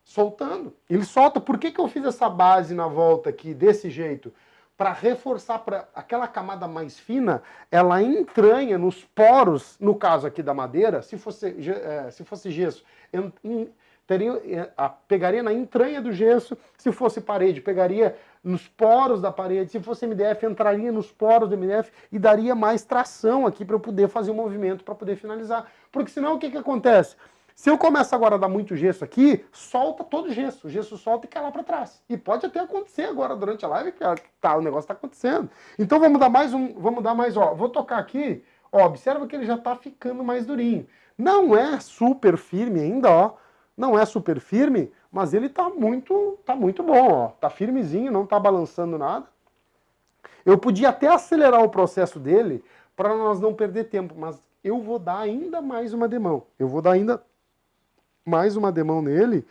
[SPEAKER 1] Soltando. Ele solta. Por que eu fiz essa base na volta aqui, desse jeito? Para reforçar, para aquela camada mais fina, ela entranha nos poros, no caso aqui da madeira, se fosse gesso, pegaria na entranha do gesso. Se fosse parede, pegaria nos poros da parede. Se fosse MDF, entraria nos poros do MDF e daria mais tração aqui para eu poder fazer o movimento, para poder finalizar. Porque senão o que acontece? Se eu começo agora a dar muito gesso aqui, solta todo o gesso solta e cai lá para trás. E pode até acontecer agora durante a live, que o negócio está acontecendo. Então vamos dar mais, ó, vou tocar aqui, ó, observa que ele já está ficando mais durinho. Não é super firme ainda, ó, não é super firme, mas ele tá muito bom, ó, tá firmezinho, não tá balançando nada. Eu podia até acelerar o processo dele para nós não perder tempo, mas eu vou dar ainda mais uma demão. Nele.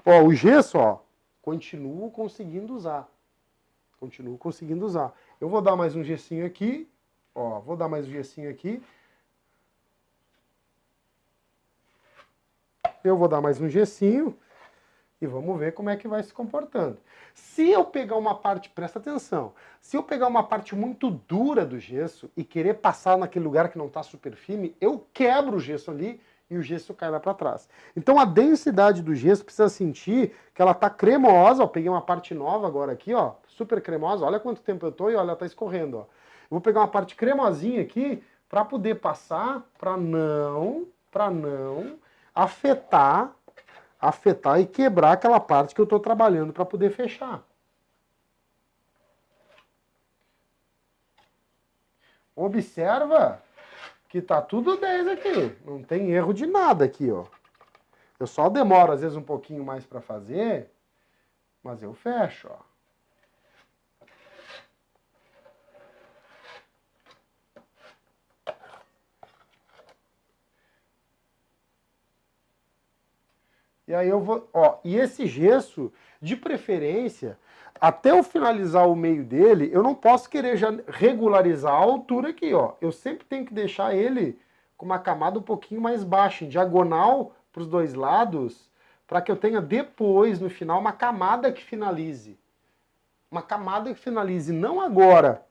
[SPEAKER 1] Ó, o gesso, ó, continuo conseguindo usar. Eu vou dar mais um gessinho aqui, ó, Eu vou dar mais um gessinho e vamos ver como é que vai se comportando. Se eu pegar uma parte, presta atenção, se eu pegar uma parte muito dura do gesso e querer passar naquele lugar que não está super firme, eu quebro o gesso ali e o gesso cai lá para trás. Então a densidade do gesso precisa sentir que ela está cremosa. Ó, peguei uma parte nova agora aqui, ó, super cremosa. Olha quanto tempo eu tô e olha, ela está escorrendo. Ó. Eu vou pegar uma parte cremosinha aqui para poder passar, para não afetar e quebrar aquela parte que eu estou trabalhando para poder fechar. Observa que tá tudo 10 aqui, não tem erro de nada aqui, ó. Eu só demoro às vezes um pouquinho mais para fazer, mas eu fecho, ó. E aí eu vou, ó, e esse gesso, de preferência, até eu finalizar o meio dele, eu não posso querer já regularizar a altura aqui, ó. Eu sempre tenho que deixar ele com uma camada um pouquinho mais baixa, em diagonal para os dois lados, para que eu tenha depois, no final, uma camada que finalize. Uma camada que finalize, não agora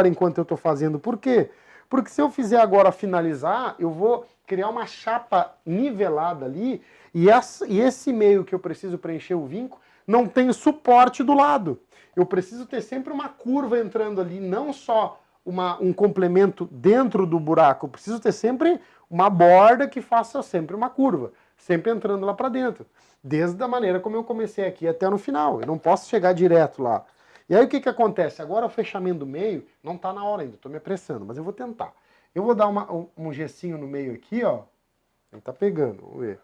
[SPEAKER 1] enquanto eu estou fazendo. Por quê? Porque se eu fizer agora finalizar, eu vou criar uma chapa nivelada ali, e esse meio que eu preciso preencher o vinco não tem suporte do lado. Eu preciso ter sempre uma curva entrando ali, não só um complemento dentro do buraco, eu preciso ter sempre uma borda que faça sempre uma curva. sempre entrando lá para dentro. Desde a maneira como eu comecei aqui até no final. Eu não posso chegar direto lá. E aí o que acontece? Agora o fechamento do meio não está na hora ainda, estou me apressando, mas eu vou tentar. Eu vou dar um gessinho no meio aqui, ó. Ele tá pegando, vamos ver.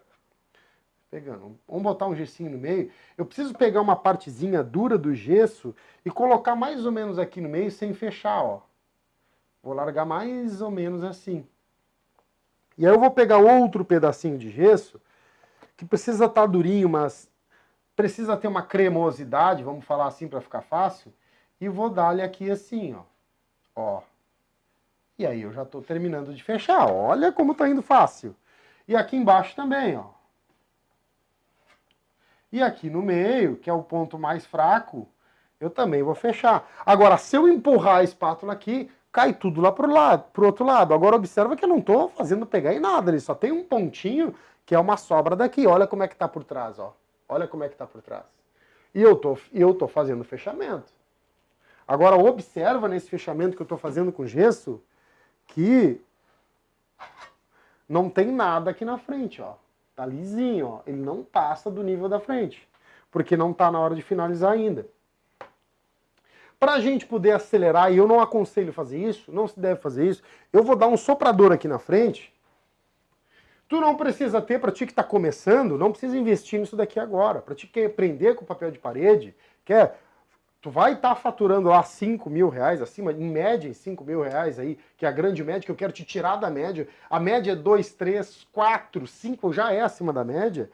[SPEAKER 1] Pegando. Vamos botar um gessinho no meio. Eu preciso pegar uma partezinha dura do gesso e colocar mais ou menos aqui no meio sem fechar, ó. Vou largar mais ou menos assim. E aí eu vou pegar outro pedacinho de gesso que precisa estar durinho, mas precisa ter uma cremosidade, vamos falar assim para ficar fácil, e vou dar-lhe aqui assim, ó. Ó. E aí eu já estou terminando de fechar. Olha como está indo fácil. E aqui embaixo também, ó. E aqui no meio, que é o ponto mais fraco, eu também vou fechar. Agora, se eu empurrar a espátula aqui, cai tudo lá pro outro lado. Agora observa que eu não estou fazendo pegar em nada, ele só tem um pontinho que é uma sobra daqui. Olha como é que está por trás, ó. Olha como é que está por trás. E eu tô fazendo fechamento. Agora observa nesse fechamento que eu estou fazendo com gesso que não tem nada aqui na frente, ó. Tá lisinho, ó. Ele não passa do nível da frente, porque não tá na hora de finalizar ainda. Pra gente poder acelerar, e eu não aconselho fazer isso, não se deve fazer isso, eu vou dar um soprador aqui na frente. Tu não precisa ter, pra ti que tá começando, não precisa investir nisso daqui agora. Pra ti que quer aprender com papel de parede, tu vai estar faturando lá 5 mil reais, acima, em média, 5 mil reais aí, que é a grande média, que eu quero te tirar da média. A média é 2, 3, 4, 5, já é acima da média.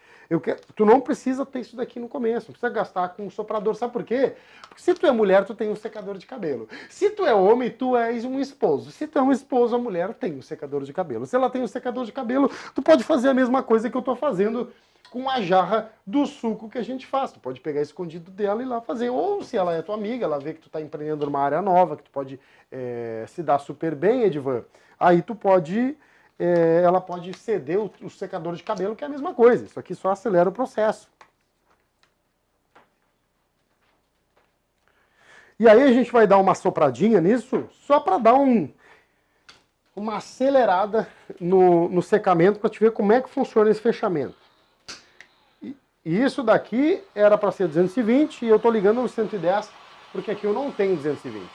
[SPEAKER 1] Tu não precisa ter isso daqui no começo, não precisa gastar com um soprador. Sabe por quê? Porque se tu é mulher, tu tem um secador de cabelo. Se tu é homem, tu és um esposo. Se tu é um esposo, a mulher tem um secador de cabelo. Se ela tem um secador de cabelo, tu pode fazer a mesma coisa que eu tô fazendo com a jarra do suco que a gente faz. Tu pode pegar escondido dela e ir lá fazer. Ou se ela é tua amiga, ela vê que tu tá empreendendo numa área nova, que tu pode se dar super bem, Edvan, aí tu pode, ela pode ceder o secador de cabelo, que é a mesma coisa. Isso aqui só acelera o processo. E aí a gente vai dar uma sopradinha nisso, só para dar uma acelerada no secamento, para te ver como é que funciona esse fechamento. E isso daqui era para ser 220 e eu estou ligando no 110 porque aqui eu não tenho 220.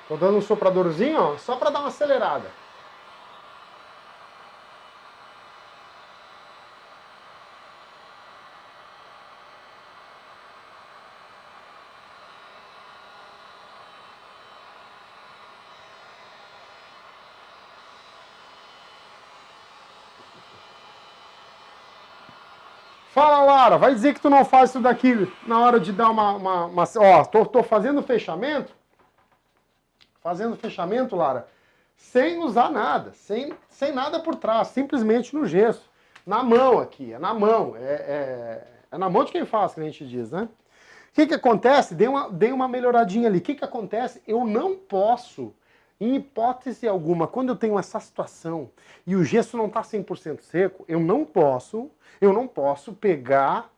[SPEAKER 1] Estou dando um sopradorzinho, ó, só para dar uma acelerada. Fala, Lara, vai dizer que tu não faz isso daqui na hora de dar ó, tô fazendo fechamento, Lara, sem usar nada, sem nada por trás, simplesmente no gesso, na mão aqui, é na mão, é na mão de quem faz, que a gente diz, né? O que acontece? Dei uma melhoradinha ali. O que acontece? Eu não posso, em hipótese alguma, quando eu tenho essa situação e o gesso não está 100% seco, eu não posso pegar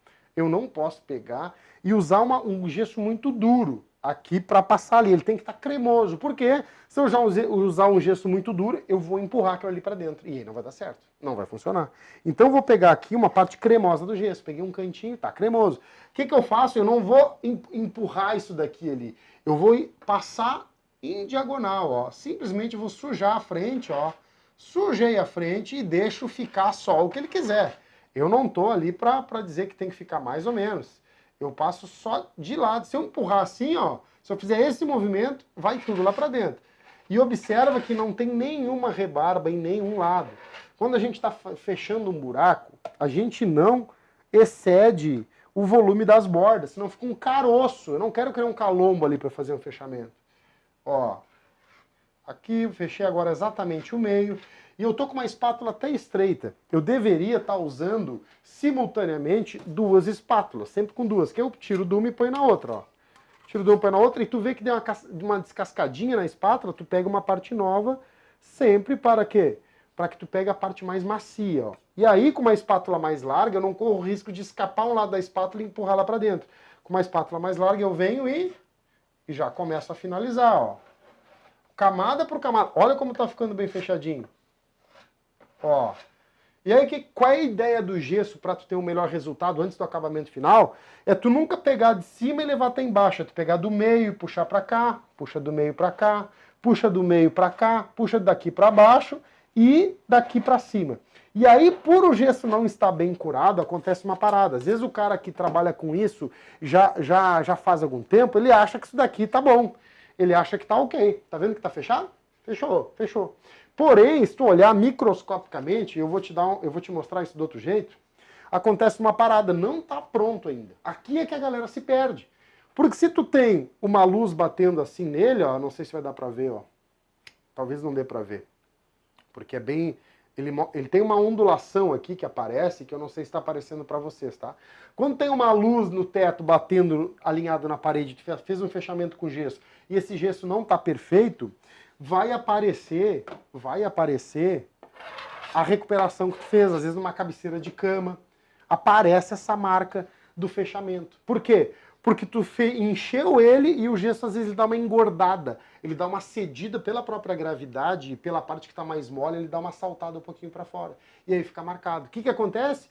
[SPEAKER 1] e usar um gesso muito duro aqui para passar ali. Ele tem que estar cremoso. Porque se eu já usar um gesso muito duro, eu vou empurrar aquilo ali para dentro. E aí não vai dar certo. Não vai funcionar. Então eu vou pegar aqui uma parte cremosa do gesso. Peguei um cantinho, tá cremoso. O que eu faço? Eu não vou empurrar isso daqui ali. Eu vou passar em diagonal, ó. Simplesmente vou sujar a frente, ó. Sujei a frente e deixo ficar só o que ele quiser. Eu não tô ali para dizer que tem que ficar mais ou menos. Eu passo só de lado. Se eu empurrar assim, ó, se eu fizer esse movimento, vai tudo lá para dentro. E observa que não tem nenhuma rebarba em nenhum lado. Quando a gente está fechando um buraco, a gente não excede o volume das bordas, senão fica um caroço. Eu não quero criar um calombo ali para fazer um fechamento. Ó, aqui eu fechei agora exatamente o meio. E eu tô com uma espátula até estreita. Eu deveria estar usando simultaneamente duas espátulas, sempre com duas, que eu tiro de uma e põe na outra, ó. Tiro de uma e põe na outra e tu vê que deu uma descascadinha na espátula, tu pega uma parte nova, sempre para quê? Para que tu pegue a parte mais macia, ó. E aí, com uma espátula mais larga, eu não corro o risco de escapar um lado da espátula e empurrar lá para dentro. Com uma espátula mais larga, eu venho e e já começo a finalizar, ó. Camada por camada. Olha como tá ficando bem fechadinho. Ó. E aí, qual é a ideia do gesso para tu ter um melhor resultado antes do acabamento final? É tu nunca pegar de cima e levar até embaixo. É tu pegar do meio e puxar para cá, puxa do meio para cá, puxa do meio para cá, puxa daqui para baixo e daqui para cima. E aí, por o gesso não estar bem curado, acontece uma parada. Às vezes o cara que trabalha com isso já faz algum tempo, ele acha que isso daqui tá bom. Ele acha que tá ok. Tá vendo que tá fechado? Fechou, fechou. Porém, se tu olhar microscopicamente, eu vou te mostrar isso do outro jeito, acontece uma parada, não está pronto ainda. Aqui é que a galera se perde. Porque se tu tem uma luz batendo assim nele, ó, não sei se vai dar para ver, ó. Talvez não dê para ver. Porque é bem... Ele tem uma ondulação aqui que aparece, que eu não sei se está aparecendo para vocês, tá? Quando tem uma luz no teto batendo alinhado na parede, fez um fechamento com gesso, e esse gesso não está perfeito, vai aparecer a recuperação que tu fez, às vezes numa cabeceira de cama, aparece essa marca do fechamento. Por quê? Porque tu encheu ele e o gesso às vezes ele dá uma engordada, ele dá uma cedida pela própria gravidade e pela parte que está mais mole, ele dá uma saltada um pouquinho para fora. E aí fica marcado. O que acontece?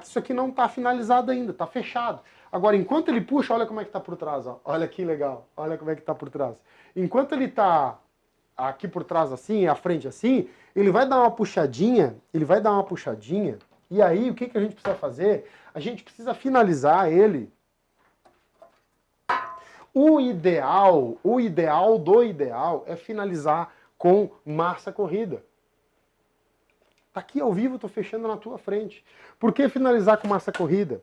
[SPEAKER 1] Isso aqui não está finalizado ainda, está fechado. Agora, enquanto ele puxa, olha como é que está por trás. Ó. Olha que legal, olha como é que está por trás. Enquanto ele está aqui por trás assim, à frente assim, ele vai dar uma puxadinha, e aí o que a gente precisa fazer? A gente precisa finalizar ele. O ideal do ideal é finalizar com massa corrida. Tá aqui ao vivo, tô fechando na tua frente. Por que finalizar com massa corrida?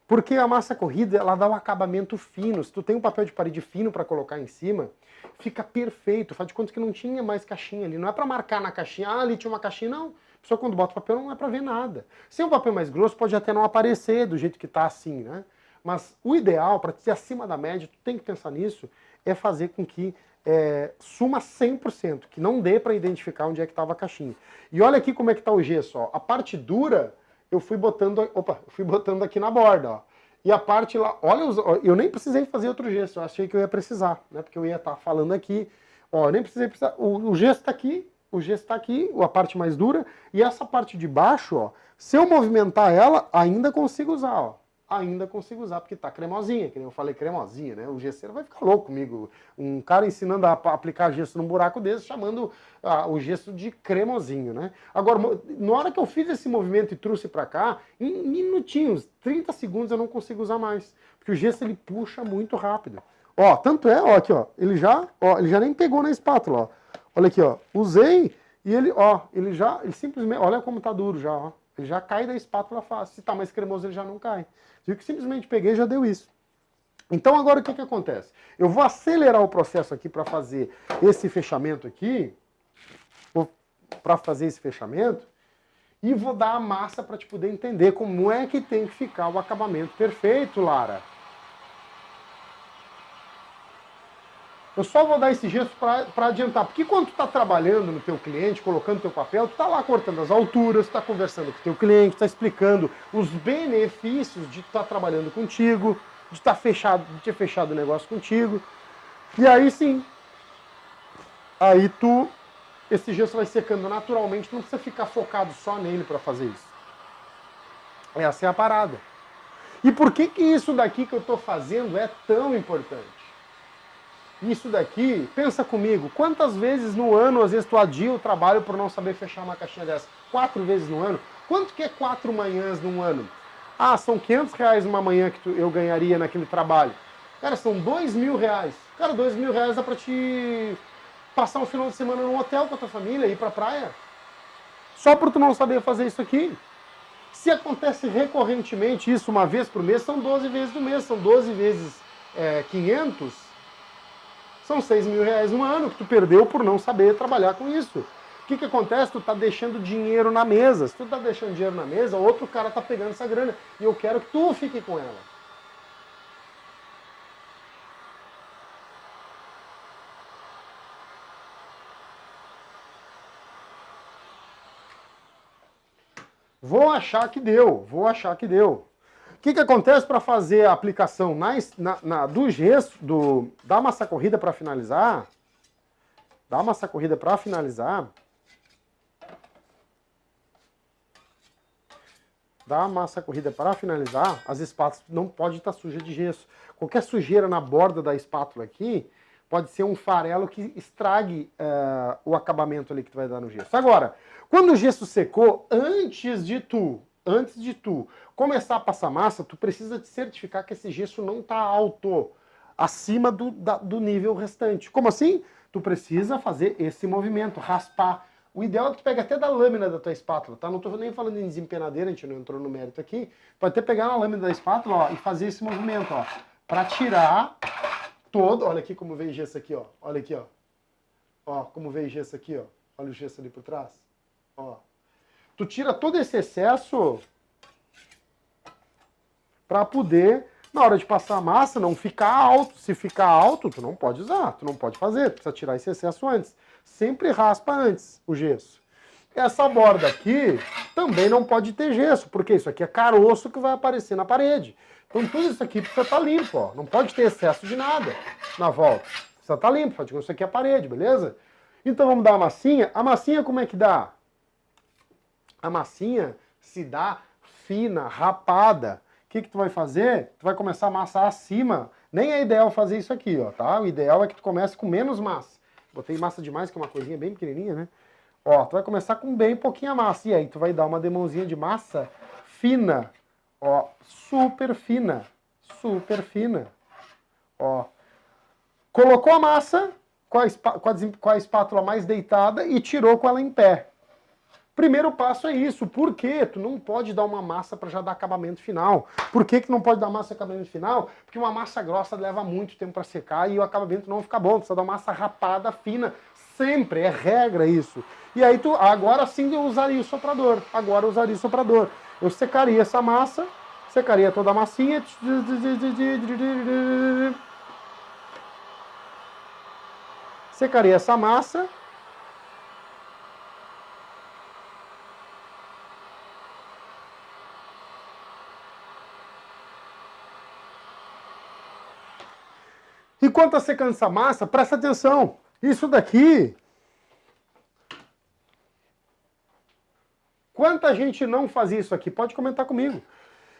[SPEAKER 1] Porque a massa corrida, ela dá um acabamento fino. Se tu tem um papel de parede fino para colocar em cima, fica perfeito. Faz de conta que não tinha mais caixinha ali. Não é para marcar na caixinha, ali tinha uma caixinha, não. A pessoa quando bota o papel não é para ver nada. Se é um papel mais grosso, pode até não aparecer do jeito que tá assim, né? Mas o ideal, para ser acima da média, tu tem que pensar nisso, é fazer com que suma 100%, que não dê para identificar onde é que estava a caixinha. E olha aqui como é que está o gesso, ó. A parte dura, eu fui botando aqui na borda, ó. E a parte lá, olha, eu nem precisei fazer outro gesso, eu achei que eu ia precisar, né? Porque eu ia estar falando aqui, ó, eu nem precisei precisar, o gesso está aqui, a parte mais dura, e essa parte de baixo, ó, se eu movimentar ela, ainda consigo usar, ó. Ainda consigo usar, porque tá cremosinha, que nem eu falei, cremosinha, né? O gesseiro vai ficar louco comigo. Um cara ensinando a aplicar gesso num buraco desse, chamando o gesso de cremosinho, né? Agora, na hora que eu fiz esse movimento e trouxe para cá, em minutinhos, 30 segundos eu não consigo usar mais. Porque o gesso, ele puxa muito rápido. Ó, tanto é, ó, aqui, ó, ele já nem pegou na espátula, ó. Olha aqui, ó, usei e ele simplesmente, olha como tá duro já, ó. Ele já cai da espátula fácil. Se tá mais cremoso, ele já não cai. Viu que simplesmente peguei e já deu isso. Então agora o que acontece? Eu vou acelerar o processo aqui para fazer esse fechamento aqui, e vou dar a massa para te poder entender como é que tem que ficar o acabamento perfeito, Lara. Eu só vou dar esse gesto para adiantar, porque quando tu está trabalhando no teu cliente, colocando teu papel, tu está lá cortando as alturas, tu está conversando com o teu cliente, está explicando os benefícios de estar trabalhando contigo, de ter fechado o negócio contigo. E aí sim, esse gesso vai secando naturalmente, não precisa ficar focado só nele para fazer isso. Essa é a parada. E por que isso daqui que eu estou fazendo é tão importante? Isso daqui, pensa comigo, quantas vezes no ano, às vezes tu adia o trabalho por não saber fechar uma caixinha dessa? 4 vezes no ano? Quanto que é 4 manhãs num ano? Ah, são R$500 uma manhã que eu ganharia naquele trabalho. Cara, são R$2.000. Cara, R$2.000 dá pra te passar um final de semana num hotel com a tua família, ir pra praia. Só por tu não saber fazer isso aqui. Se acontece recorrentemente isso uma vez por mês, são 12 vezes no mês, são 12 vezes 500... São R$6.000 no ano que tu perdeu por não saber trabalhar com isso. O que acontece? Tu tá deixando dinheiro na mesa. Se tu tá deixando dinheiro na mesa, outro cara tá pegando essa grana. E eu quero que tu fique com ela. Vou achar que deu. O que acontece para fazer a aplicação do gesso, da massa corrida para finalizar? Da massa corrida para finalizar. Da massa corrida para finalizar, as espátulas não podem estar sujas de gesso. Qualquer sujeira na borda da espátula aqui pode ser um farelo que estrague o acabamento ali que tu vai dar no gesso. Agora, quando o gesso secou, antes de tu começar a passar massa, tu precisa te certificar que esse gesso não está alto, acima do nível restante. Como assim? Tu precisa fazer esse movimento, raspar. O ideal é que tu pegue até da lâmina da tua espátula, tá? Não estou nem falando em desempenadeira, a gente não entrou no mérito aqui. Pode até pegar na lâmina da espátula, ó, e fazer esse movimento, ó, para tirar todo... Olha aqui como veio gesso aqui, ó. Olha aqui, ó. Ó, como veio gesso aqui, ó. Olha o gesso ali por trás. Ó. Tu tira todo esse excesso para poder, na hora de passar a massa, não ficar alto. Se ficar alto, tu não pode usar, tu não pode fazer, tu precisa tirar esse excesso antes. Sempre raspa antes o gesso. Essa borda aqui também não pode ter gesso, porque isso aqui é caroço que vai aparecer na parede. Então tudo isso aqui precisa estar limpo, ó. Não pode ter excesso de nada na volta. Precisa estar limpo, pode isso aqui é a parede, beleza? Então vamos dar a massinha. A massinha como é que dá? A massinha se dá fina, rapada. O que tu vai fazer? Tu vai começar a amassar acima. Nem é ideal fazer isso aqui, ó, tá? O ideal é que tu comece com menos massa. Botei massa demais, que é uma coisinha bem pequenininha, né? Ó, tu vai começar com bem pouquinha massa. E aí tu vai dar uma demãozinha de massa fina. Ó, super fina. Super fina. Ó. Colocou a massa com a espátula mais deitada e tirou com ela em pé. Primeiro passo é isso. Por quê? Tu não pode dar uma massa para já dar acabamento final. Por que não pode dar massa acabamento final? Porque uma massa grossa leva muito tempo para secar e o acabamento não fica bom. Precisa dar uma massa rapada, fina. Sempre, é regra isso. E aí agora sim eu usaria o soprador. Agora eu usaria o soprador. Eu secaria essa massa, secaria toda a massinha. Secaria essa massa. Enquanto está secando essa massa, presta atenção. Isso daqui... Quanta gente não fazia isso aqui? Pode comentar comigo.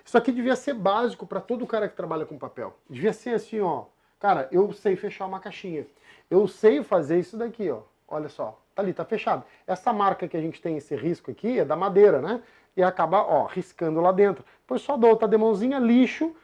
[SPEAKER 1] Isso aqui devia ser básico para todo cara que trabalha com papel. Devia ser assim, ó. Cara, eu sei fechar uma caixinha. Eu sei fazer isso daqui, ó. Olha só. Tá ali, tá fechado. Essa marca que a gente tem, esse risco aqui, é da madeira, né? E acaba, ó, riscando lá dentro. Depois só dou outra demãozinha, lixo.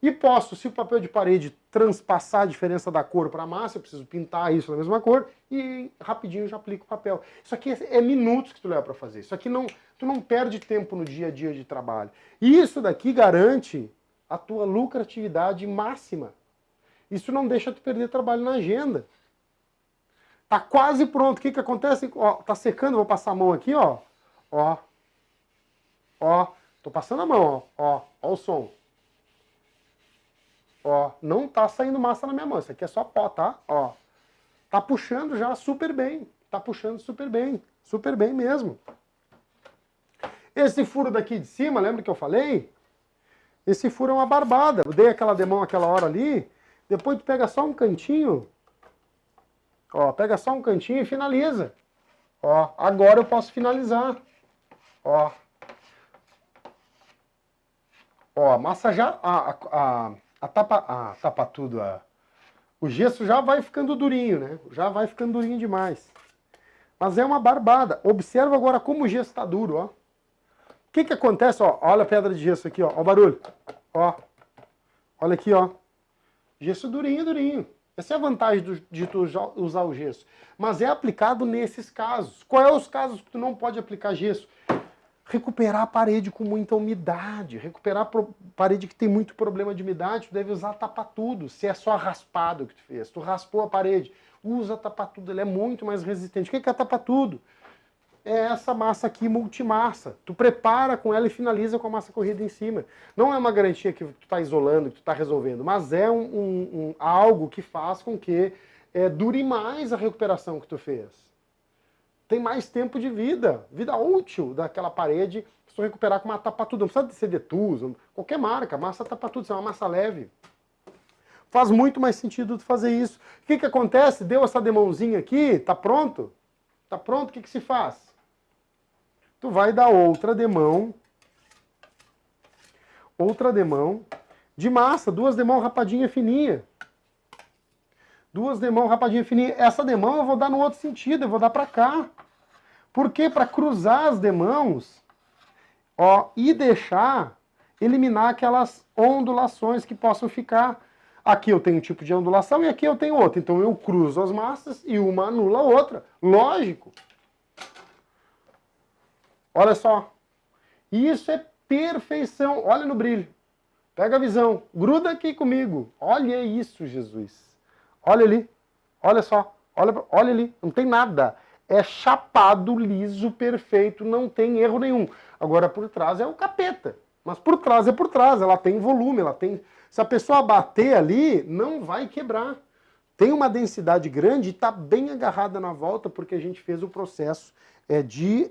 [SPEAKER 1] E posso, se o papel de parede transpassar a diferença da cor para a massa, eu preciso pintar isso na mesma cor e rapidinho já aplico o papel. Isso aqui é minutos que tu leva para fazer. Isso aqui tu não perde tempo no dia a dia de trabalho. E isso daqui garante a tua lucratividade máxima. Isso não deixa tu perder trabalho na agenda. Tá quase pronto. O que acontece? Ó, tá secando, vou passar a mão aqui, ó. Ó. Ó. Tô passando a mão, ó. Ó o som. Ó, não tá saindo massa na minha mão. Isso aqui é só pó, tá? Ó. Tá puxando já super bem. Tá puxando super bem. Super bem mesmo. Esse furo daqui de cima, lembra que eu falei? Esse furo é uma barbada. Eu dei aquela demão aquela hora ali. Depois tu pega só um cantinho. Ó, pega só um cantinho e finaliza. Ó, agora eu posso finalizar. Ó. Ó, a massa já... tapa tudo. O gesso já vai ficando durinho, né? Já vai ficando durinho demais. Mas é uma barbada. Observa agora como o gesso está duro, ó. O que acontece, ó? Olha a pedra de gesso aqui, ó. Ó o barulho. Ó. Olha aqui, ó. Gesso durinho, durinho. Essa é a vantagem de tu usar o gesso. Mas é aplicado nesses casos. Qual é os casos que tu não pode aplicar gesso? Recuperar a parede com muita umidade, recuperar a parede que tem muito problema de umidade, tu deve usar tapa-tudo, se é só raspado que tu fez. Tu raspou a parede, usa tapa-tudo, ele é muito mais resistente. O que é tapa-tudo? É essa massa aqui multimassa. Tu prepara com ela e finaliza com a massa corrida em cima. Não é uma garantia que tu está isolando, que tu está resolvendo, mas é algo que faz com que dure mais a recuperação que tu fez. tem mais tempo de vida útil daquela parede, se eu recuperar com uma tapa-tudo. Não precisa ser Detus, qualquer marca, massa tapa-tudo, isso é uma massa leve. Faz muito mais sentido tu fazer isso. O que acontece? Deu essa demãozinha aqui, tá pronto? Tá pronto, o que se faz? Tu vai dar outra demão de massa, 2 demãos rapadinha fininha. 2 demãos rapadinha fininha. Essa demão eu vou dar no outro sentido, eu vou dar pra cá. Por quê? Pra cruzar as demãos, ó, e eliminar aquelas ondulações que possam ficar. Aqui eu tenho um tipo de ondulação e aqui eu tenho outro. Então eu cruzo as massas e uma anula a outra. Lógico. Olha só. Isso é perfeição. Olha no brilho. Pega a visão. Gruda aqui comigo. Olha isso, Jesus. Olha ali. Olha só. Olha ali. Não tem nada. É chapado, liso, perfeito. Não tem erro nenhum. Agora por trás é o capeta. Mas por trás é por trás. Ela tem volume, ela tem... Se a pessoa bater ali, não vai quebrar. Tem uma densidade grande e está bem agarrada na volta porque a gente fez o processo de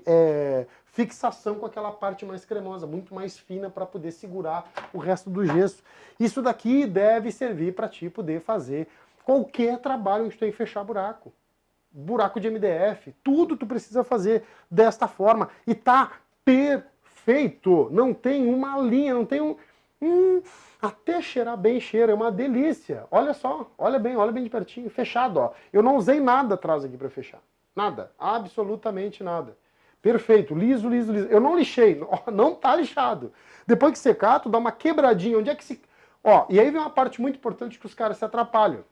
[SPEAKER 1] fixação com aquela parte mais cremosa, muito mais fina para poder segurar o resto do gesso. Isso daqui deve servir para ti poder fazer qualquer trabalho onde tu tem que fechar buraco. Buraco de MDF, tudo tu precisa fazer desta forma. E tá perfeito. Não tem uma linha, não tem um... até cheirar bem cheira, é uma delícia. Olha só, olha bem de pertinho, fechado, ó. Eu não usei nada atrás aqui para fechar. Nada, absolutamente nada. Perfeito, liso, liso, liso. Eu não lixei, não tá lixado. Depois que secar, tu dá uma quebradinha, onde é que se... Ó, e aí vem uma parte muito importante que os caras se atrapalham.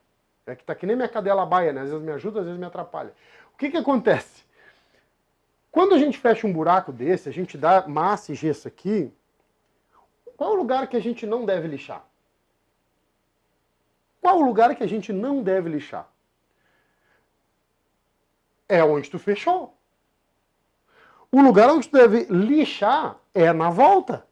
[SPEAKER 1] É que tá que nem minha cadela baia, né? Às vezes me ajuda, às vezes me atrapalha. O que acontece? Quando a gente fecha um buraco desse, a gente dá massa e gesso aqui, qual é o lugar que a gente não deve lixar? Qual o lugar que a gente não deve lixar? É onde tu fechou. O lugar onde tu deve lixar é na volta.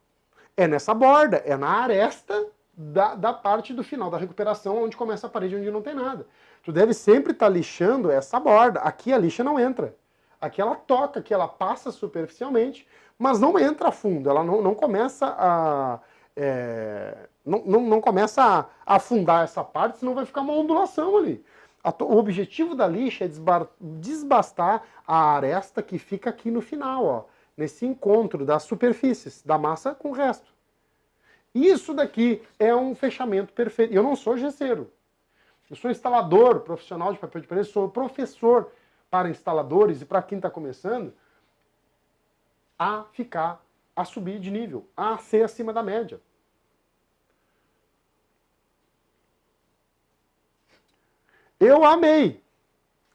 [SPEAKER 1] É nessa borda, é na aresta da parte do final da recuperação, onde começa a parede, onde não tem nada. Tu deve sempre estar lixando essa borda. Aqui a lixa não entra. Aqui ela toca, aqui ela passa superficialmente, mas não entra a fundo, ela não começa a... não começa a afundar essa parte, senão vai ficar uma ondulação ali. O objetivo da lixa é desbastar a aresta que fica aqui no final, ó, nesse encontro das superfícies, da massa com o resto. Isso daqui é um fechamento perfeito. Eu não sou gesseiro. Eu sou instalador profissional de papel de parede, sou professor para instaladores e para quem está começando a subir de nível, a ser acima da média. Eu amei.